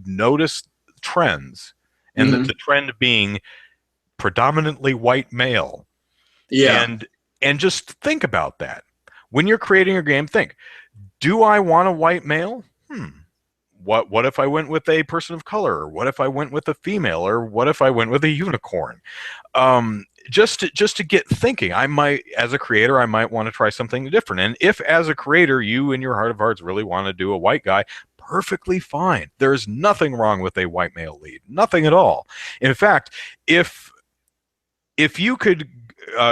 notice trends, and the trend being predominantly white male. Yeah. And just think about that. When you're creating your game, think, do I want a white male? what if I went with a person of color? Or what if I went with a female? Or what if I went with a unicorn? Just to get thinking. I might, as a creator, I might want to try something different. And if, as a creator, you in your heart of hearts really want to do a white guy, perfectly fine. There's nothing wrong with a white male lead. Nothing at all. In fact, if you could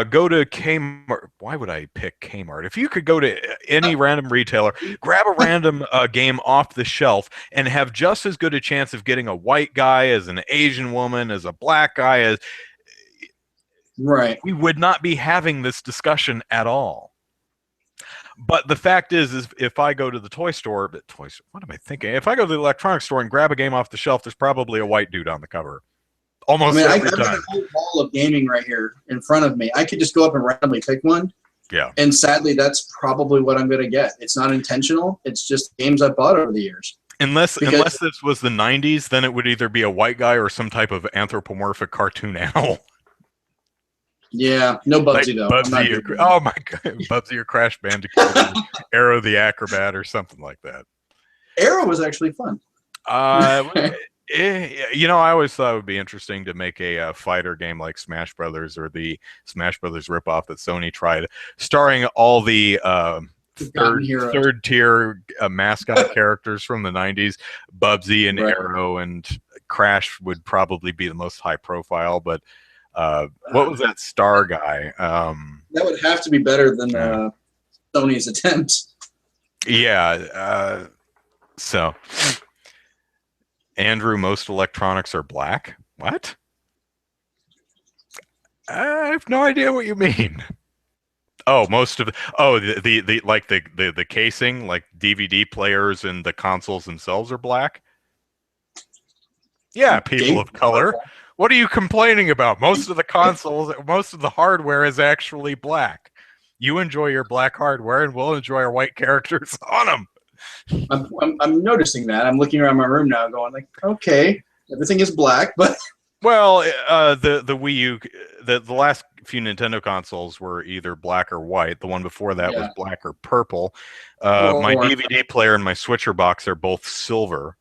go to Kmart, why would I pick Kmart? If you could go to any random retailer, grab a random game off the shelf, and have just as good a chance of getting a white guy as an Asian woman, as a black guy, as right, we would not be having this discussion at all. But the fact is if I go to the toy store, what am I thinking? If I go to the electronics store and grab a game off the shelf, there's probably a white dude on the cover. Almost every time. I've got a whole wall of gaming right here in front of me. I could just go up and randomly pick one. Yeah. And sadly, that's probably what I'm going to get. It's not intentional. It's just games I've bought over the years. Unless this was the 90s, then it would either be a white guy or some type of anthropomorphic cartoon animal. Yeah, no Bubsy, though. Bubsy oh, my God. Bubsy or Crash Bandicoot or Arrow the Acrobat or something like that. Arrow was actually fun. You know, I always thought it would be interesting to make a fighter game like Smash Brothers or the Smash Brothers ripoff that Sony tried, starring all the third tier mascot characters from the 90s. Bubsy and Arrow and Crash would probably be the most high profile, but what was that star guy? That would have to be better than Sony's attempt. Yeah. So... Andrew, most electronics are black. What? I have no idea what you mean. Oh, most of the casing, like DVD players and the consoles themselves are black. Yeah, people of color. What are you complaining about? Most of the consoles, most of the hardware is actually black. You enjoy your black hardware, and we'll enjoy our white characters on them. I'm noticing that. I'm looking around my room now going like, okay, everything is black, but... Well, the Wii U, the last few Nintendo consoles were either black or white. The one before that was black or purple. My DVD player and my switcher box are both silver.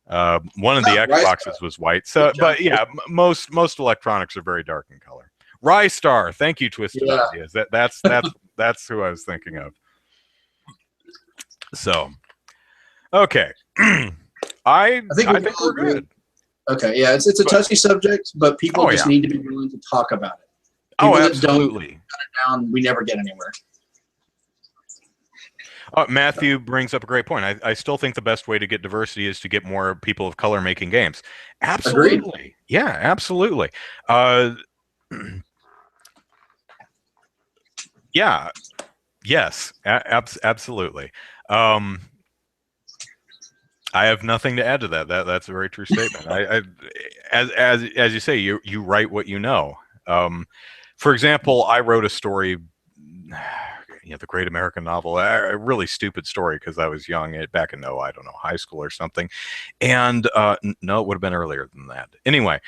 One of the Xboxes was white. So, but yeah, most electronics are very dark in color. Rystar, thank you, Twisted Ideas. That's who I was thinking of. So, okay, I think we're good. Okay, yeah, it's a touchy subject, but people just need to be willing to talk about it. People absolutely. That don't cut it down, we never get anywhere. Matthew brings up a great point. I still think the best way to get diversity is to get more people of color making games. Absolutely. Agreed. Yeah, absolutely. Yeah. Yes, absolutely. I have nothing to add to that. That's a very true statement. As you say, you write what you know. For example, I wrote a story, the Great American Novel, a really stupid story because I was young back in high school or something, and no, it would have been earlier than that. Anyway,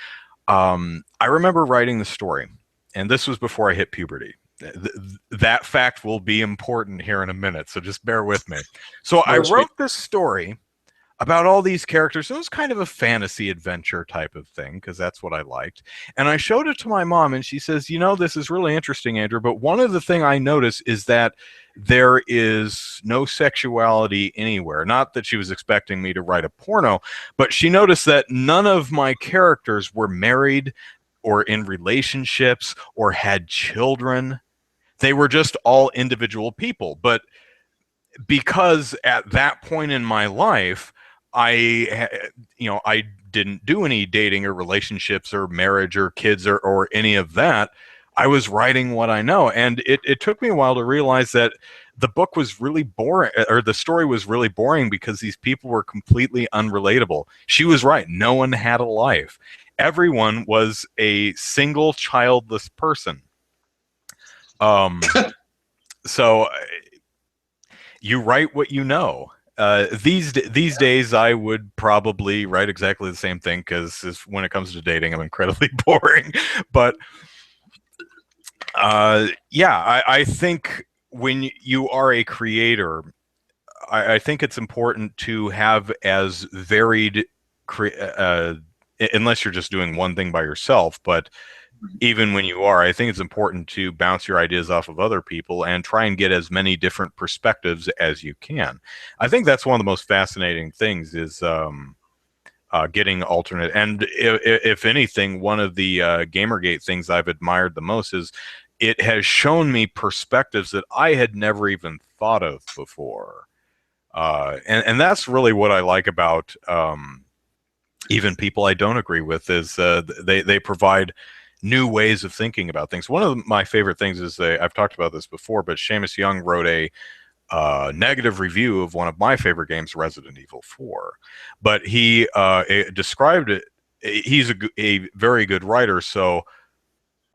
I remember writing the story, and this was before I hit puberty. That fact will be important here in a minute, so just bear with me. So I wrote this story about all these characters. It was kind of a fantasy adventure type of thing because that's what I liked. And I showed it to my mom, and she says, this is really interesting, Andrew, but one of the things I noticed is that there is no sexuality anywhere. Not that she was expecting me to write a porno, but she noticed that none of my characters were married or in relationships or had children. They were just all individual people. But because at that point in my life, I didn't do any dating or relationships or marriage or kids or any of that. I was writing what I know. And it took me a while to realize that the book was really boring, or the story was really boring because these people were completely unrelatable. She was right. No one had a life. Everyone was a single childless person. So you write what you know. These days, I would probably write exactly the same thing because when it comes to dating, I'm incredibly boring. But I think when you are a creator, I think it's important to have as varied, unless you're just doing one thing by yourself, but even when you are, I think it's important to bounce your ideas off of other people and try and get as many different perspectives as you can. I think that's one of the most fascinating things is getting alternate. And if anything, one of the Gamergate things I've admired the most is it has shown me perspectives that I had never even thought of before. And that's really what I like about even people I don't agree with is they provide new ways of thinking about things. One of my favorite things is I've talked about this before, but Seamus Young wrote a negative review of one of my favorite games, Resident Evil 4. But he described it. He's a very good writer, so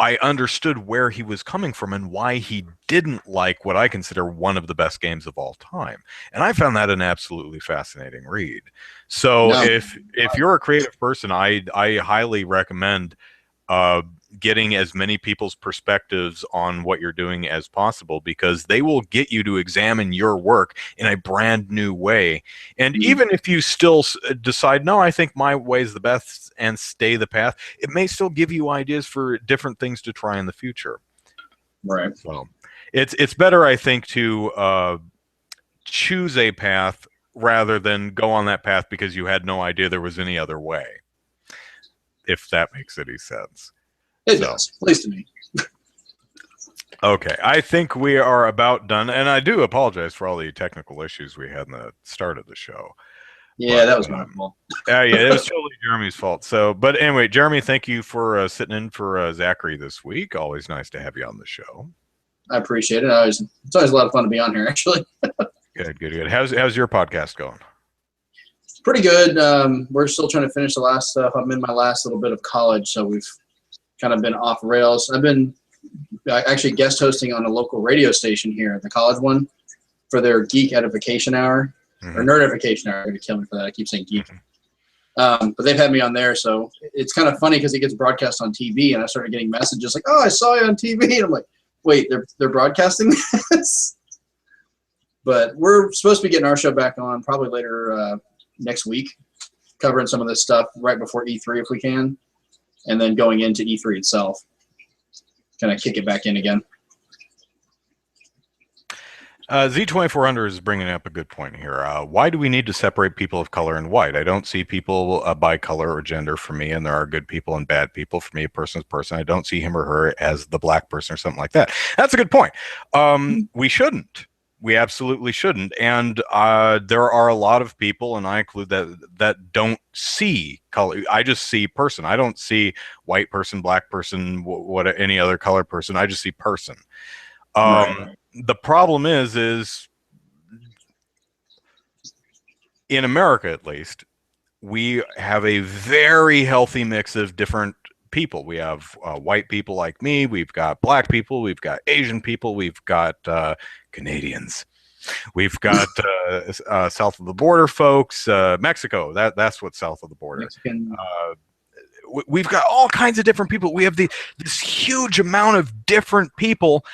I understood where he was coming from and why he didn't like what I consider one of the best games of all time. And I found that an absolutely fascinating read. So if you're a creative person, I highly recommend getting as many people's perspectives on what you're doing as possible, because they will get you to examine your work in a brand new way. And even if you still decide, no, I think my way is the best and stay the path, it may still give you ideas for different things to try in the future. Right. So it's better, I think, to choose a path rather than go on that path because you had no idea there was any other way, if that makes any sense. It does, at least to me. Okay, I think we are about done, and I do apologize for all the technical issues we had in the start of the show. Yeah, but, that was my fault. Yeah, it was totally Jeremy's fault. So, but anyway, Jeremy, thank you for sitting in for Zachary this week. Always nice to have you on the show. I appreciate it. It's always a lot of fun to be on here, actually. Good. How's your podcast going? Pretty good. We're still trying to finish the last stuff. I'm in my last little bit of college, so we've kind of been off rails. I've been actually guest hosting on a local radio station here, the college one, for their Geek Edification Hour, or Nerdification Hour. They're going to kill me for that. I keep saying geek. But they've had me on there, so it's kind of funny because it gets broadcast on TV, and I started getting messages like, "Oh, I saw you on TV," and I'm like, "Wait, they're broadcasting this?" But we're supposed to be getting our show back on probably later next week, covering some of this stuff right before E3 if we can, and then going into E3 itself, kind of kick it back in again. Z2400 is bringing up a good point here. Why do we need to separate people of color and white? I don't see people by color or gender for me, and there are good people and bad people. For me, a person's a person. I don't see him or her as the black person or something like that. That's a good point. We shouldn't. We absolutely shouldn't. And there are a lot of people, and I include that don't see color. I just see person. I don't see white person, black person, what any other color person. I just see person. Right. The problem is in America, at least, we have a very healthy mix of different people. We have white people like me. We've got black people. We've got Asian people. We've got Canadians. We've got south of the border folks. Mexico. That's what's south of the border. We've got all kinds of different people. We have this huge amount of different people.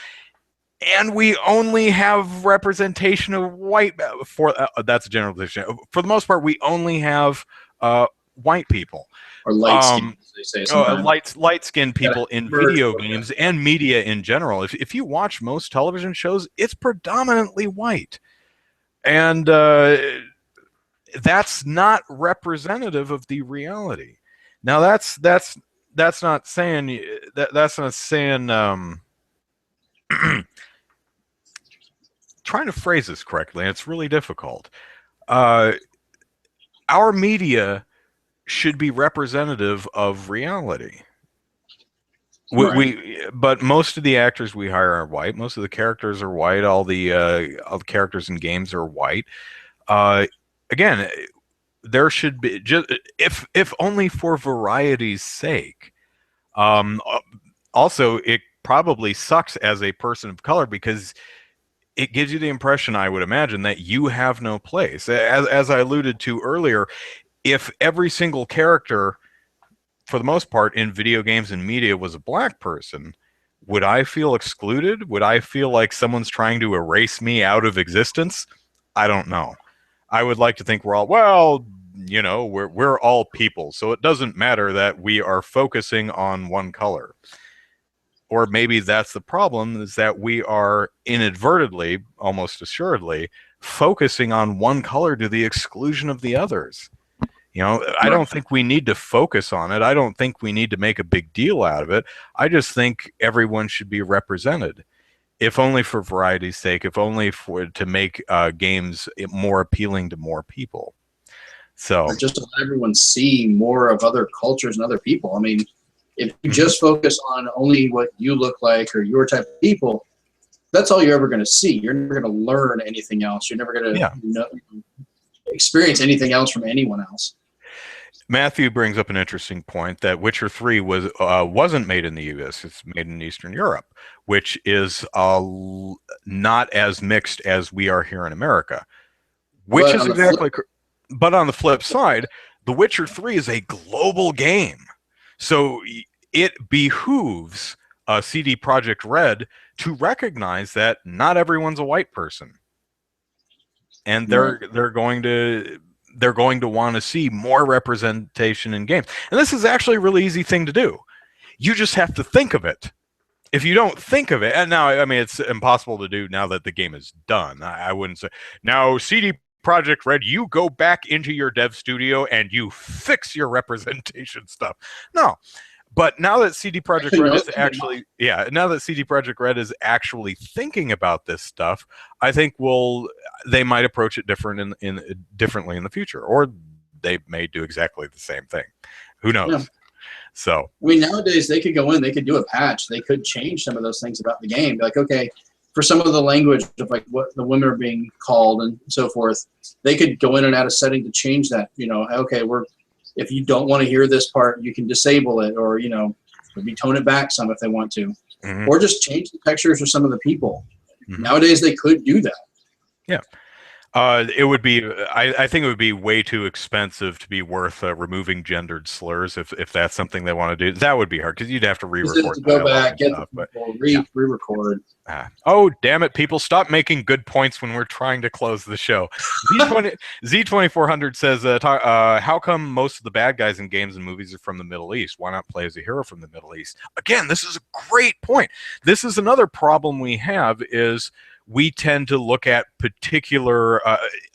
And we only have representation of white. That's a generalization. For the most part, we only have white people. Or light-skinned, they say sometimes. Light-skinned people in video games and media in general. If you watch most television shows, it's predominantly white. And that's not representative of the reality. Now, that's not saying that's not saying. Trying to phrase this correctly, and it's really difficult. Our media should be representative of reality. But most of the actors we hire are white. Most of the characters are white. All the characters in games are white. Again, there should be, just if only for variety's sake. Also, it probably sucks as a person of color because it gives you the impression, I would imagine, that you have no place. As I alluded to earlier, if every single character, for the most part, in video games and media was a black person, would I feel excluded? Would I feel like someone's trying to erase me out of existence? I don't know. I would like to think we're all, well, you know, we're all people, so it doesn't matter that we are focusing on one color. Or maybe that's the problem, is that we are inadvertently, almost assuredly, focusing on one color to the exclusion of the others. You know, I don't think we need to focus on it. I don't think we need to make a big deal out of it. I just think everyone should be represented, if only for variety's sake, if only to make games more appealing to more people. So, or just to let everyone see more of other cultures and other people. I mean, if you just focus on only what you look like or your type of people, that's all you're ever going to see. You're never going to learn anything else. You're never going to experience anything else from anyone else. Matthew brings up an interesting point that Witcher 3 wasn't made in the US. It's made in Eastern Europe, which is not as mixed as we are here in America. Which is exactly. But on the flip side, The Witcher 3 is a global game. So it behooves CD Projekt Red to recognize that not everyone's a white person. And they're going to want to see more representation in games. And this is actually a really easy thing to do. You just have to think of it. If you don't think of it, and now, I mean, it's impossible to do now that the game is done. I wouldn't say, now CD Projekt Red, you go back into your dev studio and you fix your representation stuff. No. But now that CD Projekt Red is actually, now that CD Projekt Red is actually thinking about this stuff, I think they might approach it differently in the future, or they may do exactly the same thing. Who knows? Yeah. So, I mean, nowadays they could go in, they could do a patch, they could change some of those things about the game. Be like, okay, for some of the language of like what the women are being called and so forth, they could go in and add a setting to change that. You know, okay, if you don't want to hear this part, you can disable it, or, you know, maybe tone it back some if they want to, or just change the textures for some of the people. Nowadays, they could do that. Yeah. It would be, I think it would be way too expensive to be worth removing gendered slurs if that's something they want to do. That would be hard because you'd have to re-record. To go back, get stuff, re-record. Oh, damn it, people, stop making good points when we're trying to close the show. Z2400 says, how come most of the bad guys in games and movies are from the Middle East? Why not play as a hero from the Middle East? Again, this is a great point. This is another problem we have is we tend to look at particular,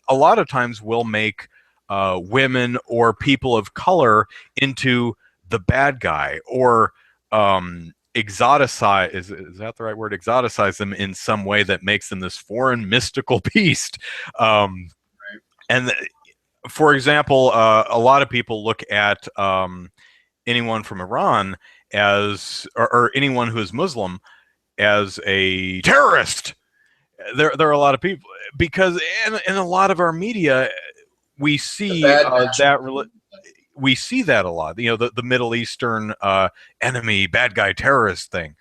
a lot of times we'll make women or people of color into the bad guy, or exoticize, is that the right word? Exoticize them in some way that makes them this foreign mystical beast. And for example, a lot of people look at anyone from Iran as, or anyone who is Muslim as a terrorist. There are a lot of people, because in a lot of our media, we see we see that a lot. You know, the Middle Eastern enemy, bad guy, terrorist thing.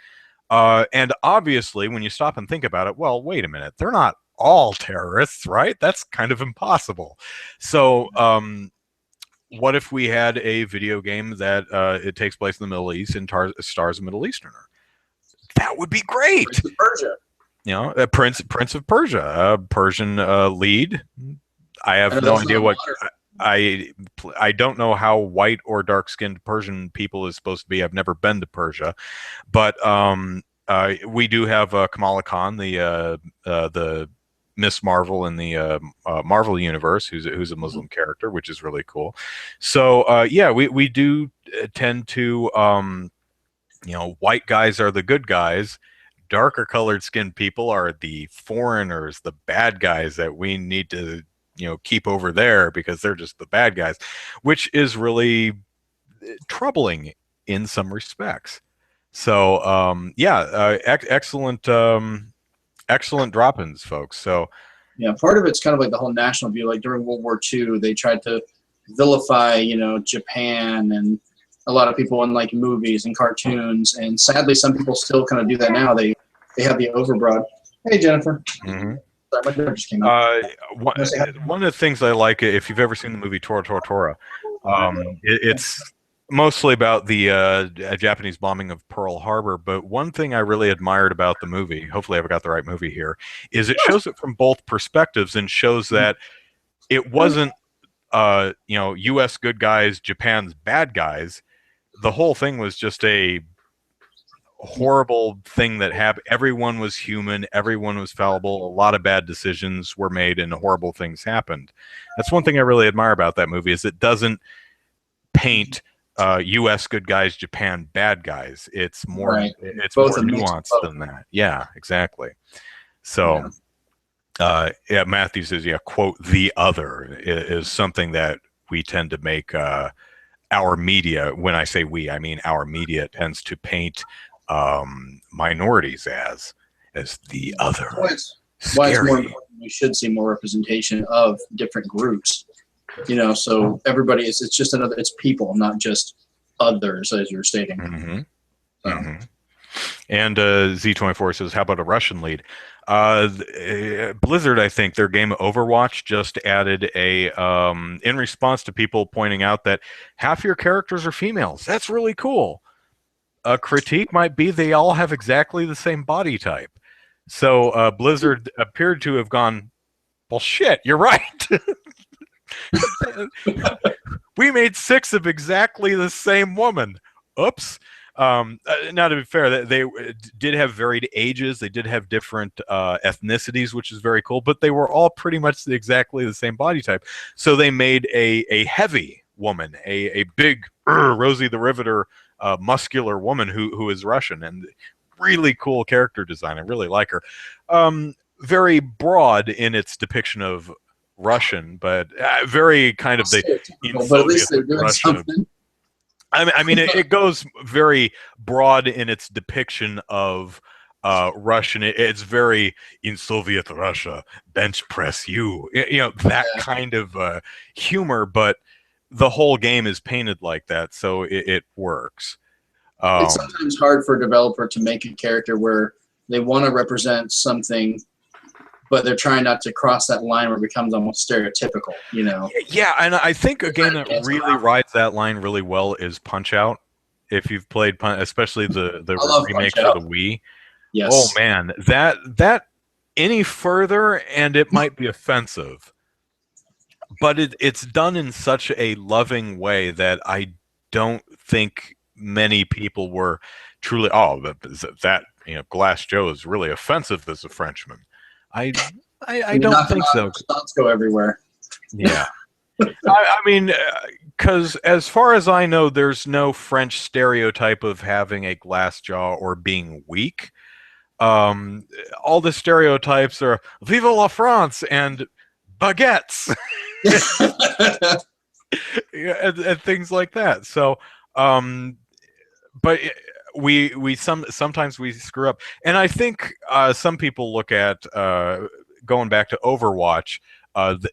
And obviously, when you stop and think about it, well, wait a minute, they're not all terrorists, right? That's kind of impossible. So, what if we had a video game that it takes place in the Middle East and stars a Middle Easterner? That would be great. Persia. You know, Prince of Persia, Persian lead. I have no idea what I don't know how white or dark-skinned Persian people is supposed to be. I've never been to Persia, but we do have Kamala Khan, the Miss Marvel in the Marvel universe, who's a Muslim character, which is really cool. So yeah, we do tend to you know, white guys are the good guys. Darker colored skinned people are the foreigners, the bad guys that we need to, you know, keep over there because they're just the bad guys, which is really troubling in some respects. So yeah, excellent excellent drop-ins, folks. So yeah, part of it's kind of like the whole national view. Like during World War II, they tried to vilify, you know, Japan and a lot of people in like movies and cartoons, and sadly, some people still kind of do that now. They have the overbroad. Hey, Jennifer. Mm-hmm. Sorry, my daughter just came up. One of the things I like, if you've ever seen the movie Tora Tora Tora, Mostly about the Japanese bombing of Pearl Harbor. But one thing I really admired about the movie, hopefully I've got the right movie here, is it shows it from both perspectives and shows that it wasn't, U.S. good guys, Japan's bad guys. The whole thing was just a horrible thing that happened. Everyone was human. Everyone was fallible. A lot of bad decisions were made, and horrible things happened. That's one thing I really admire about that movie is it doesn't paint U.S. good guys, Japan bad guys. It's more Right. it's Both more nuanced than that. Yeah, exactly. So, yeah, Matthew says, yeah, quote, the other is something that we tend to make our media, when I say we, I mean our media tends to paint minorities as the other. Why it's more important we should see more representation of different groups. So everybody it's just another, it's people, not just others, as you're stating. Mm-hmm. So. Mm-hmm. And Z24 says, how about a Russian lead? Blizzard, I think their game Overwatch just added in response to people pointing out that half your characters are females. That's really cool. A critique might be they all have exactly the same body type. So Blizzard appeared to have gone, well, shit, you're right. We made 6 of exactly the same woman. Oops. Now, to be fair, they did have varied ages. They did have different ethnicities, which is very cool. But they were all pretty much exactly the same body type. So they made a heavy woman, a big Rosie the Riveter, muscular woman who is Russian, and really cool character design. I really like her. Very broad in its depiction of Russian, but very kind of the but at least they're doing Russia. something. I mean, it goes very broad in its depiction of Russian. It's very in Soviet Russia, bench press you, that kind of humor. But the whole game is painted like that, so it works. It's sometimes hard for a developer to make a character where they want to represent something, but they're trying not to cross that line where it becomes almost stereotypical, Yeah, and I think a game that really rides that line really well is Punch-Out. If you've played especially the remake for the Wii. Yes. Oh man, that any further and it might be offensive. But it's done in such a loving way that I don't think many people were truly, that Glass Joe is really offensive as a Frenchman. I don't think so. Thoughts go everywhere. Yeah. I mean, because as far as I know, there's no French stereotype of having a glass jaw or being weak. All the stereotypes are "Vive la France" and baguettes, and things like that. So, but sometimes we screw up, and I think some people look at going back to Overwatch.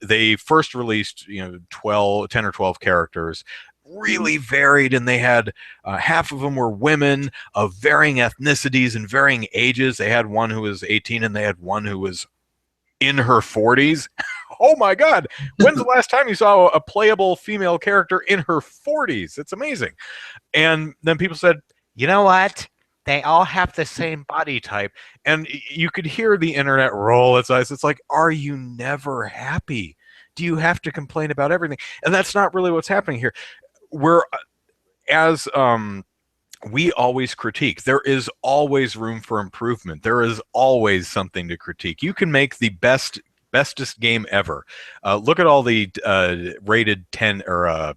They first released 10 or 12 characters, really varied, and they had half of them were women of varying ethnicities and varying ages. They had one who was 18 and they had one who was in her 40s. Oh my god, when's the last time you saw a playable female character in her 40s? It's amazing. And then people said, you know what, they all have the same body type. And you could hear the internet roll its eyes. It's like, are you never happy? Do you have to complain about everything? And that's not really what's happening here. We always critique. There is always room for improvement. There is always something to critique. You can make the bestest game ever. Look at all the rated 10 or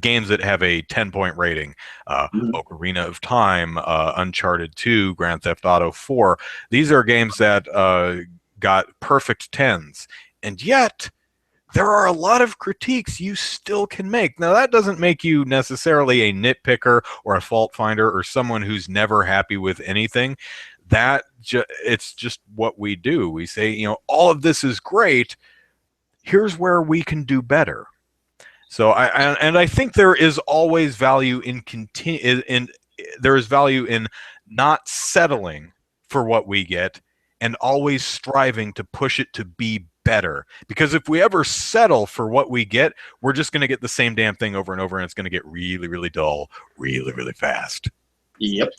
games that have a 10-point rating. Ocarina of Time, Uncharted 2, Grand Theft Auto 4. These are games that got perfect 10s. And yet, there are a lot of critiques you still can make. Now, that doesn't make you necessarily a nitpicker or a fault finder or someone who's never happy with anything. It's just what we do. We say, all of this is great. Here's where we can do better. So I think there is always value there is value in not settling for what we get and always striving to push it to be better. Because if we ever settle for what we get, we're just going to get the same damn thing over and over, and it's going to get really, really dull, really, really fast. Yep.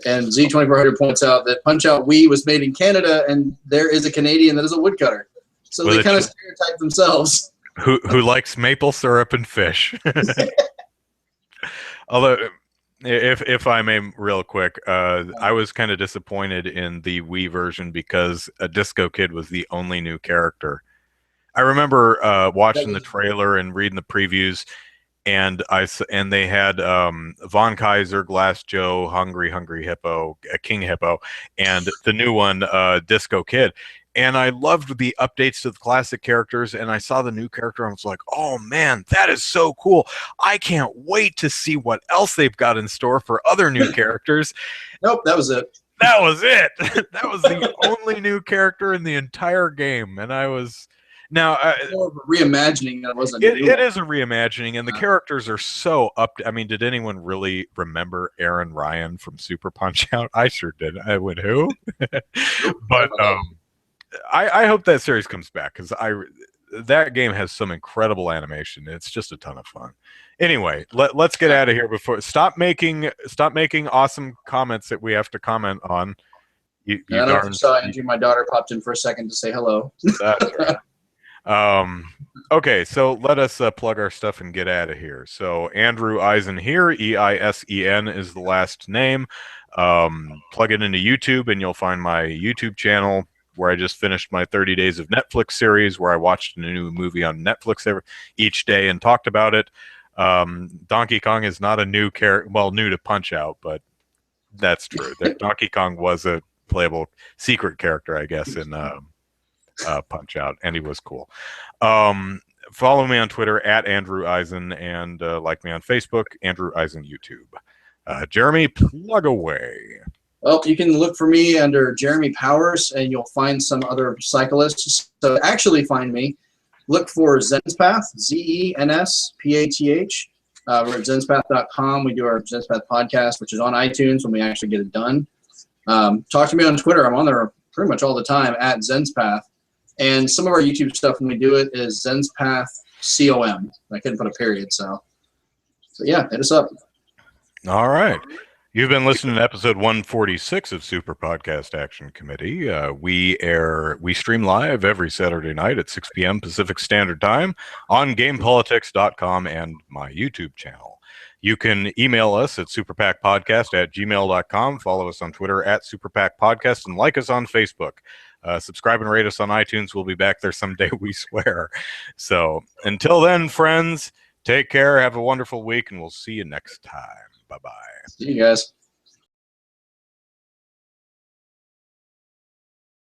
And Z2400 points out that Punch-Out Wii was made in Canada, and there is a Canadian that is a woodcutter. So they kind of stereotype themselves. Who likes maple syrup and fish. Although, if I may real quick, I was kind of disappointed in the Wii version because a Disco Kid was the only new character. I remember watching the trailer and reading the previews, and they had Von Kaiser, Glass Joe, Hungry Hippo, King Hippo, and the new one, Disco Kid. And I loved the updates to the classic characters, and I saw the new character, and I was like, oh man, that is so cool. I can't wait to see what else they've got in store for other new characters. Nope, that was it. That was it. That was the only new character in the entire game, and I was... Now, more of a reimagining than it was. It is a reimagining, and the characters are so up. I mean, did anyone really remember Aaron Ryan from Super Punch-Out? I sure did. I went, who? But I hope that series comes back, because that game has some incredible animation. It's just a ton of fun. Anyway, let's get out of here before stop making awesome comments that we have to comment on. You I don't know if you saw Andrew. My daughter popped in for a second to say hello. That's right. Okay, so let us plug our stuff and get out of here. So Andrew Eisen here, Eisen is the last name. Plug it into YouTube and you'll find my YouTube channel where I just finished my 30 Days of Netflix series, where I watched a new movie on Netflix each day and talked about it. Donkey Kong is not a new character, well, new to Punch-Out, but that's true. Donkey Kong was a playable secret character, I guess, in Punch-Out, and he was cool. Follow me on Twitter at Andrew Eisen, and like me on Facebook, Andrew Eisen YouTube. Jeremy, plug away. Well, you can look for me under Jeremy Powers, and you'll find some other cyclists. So actually find me, look for Zenspath, ZENSPATH. We're at zenspath.com. We do our Zenspath podcast, which is on iTunes when we actually get it done. Talk to me on Twitter. I'm on there pretty much all the time at Zenspath. And some of our YouTube stuff when we do it is Zenspath COM. I couldn't put a period, so yeah, hit us up. All right. You've been listening to episode 146 of Super Podcast Action Committee. We stream live every Saturday night at 6 p.m. Pacific Standard Time on GamePolitics.com and my YouTube channel. You can email us at superpackpodcast@gmail.com. Follow us on Twitter at superpackpodcast, and like us on Facebook. Subscribe and rate us on iTunes. We'll be back there someday, we swear. So until then, friends, take care. Have a wonderful week, and we'll see you next time. Bye-bye. See you guys.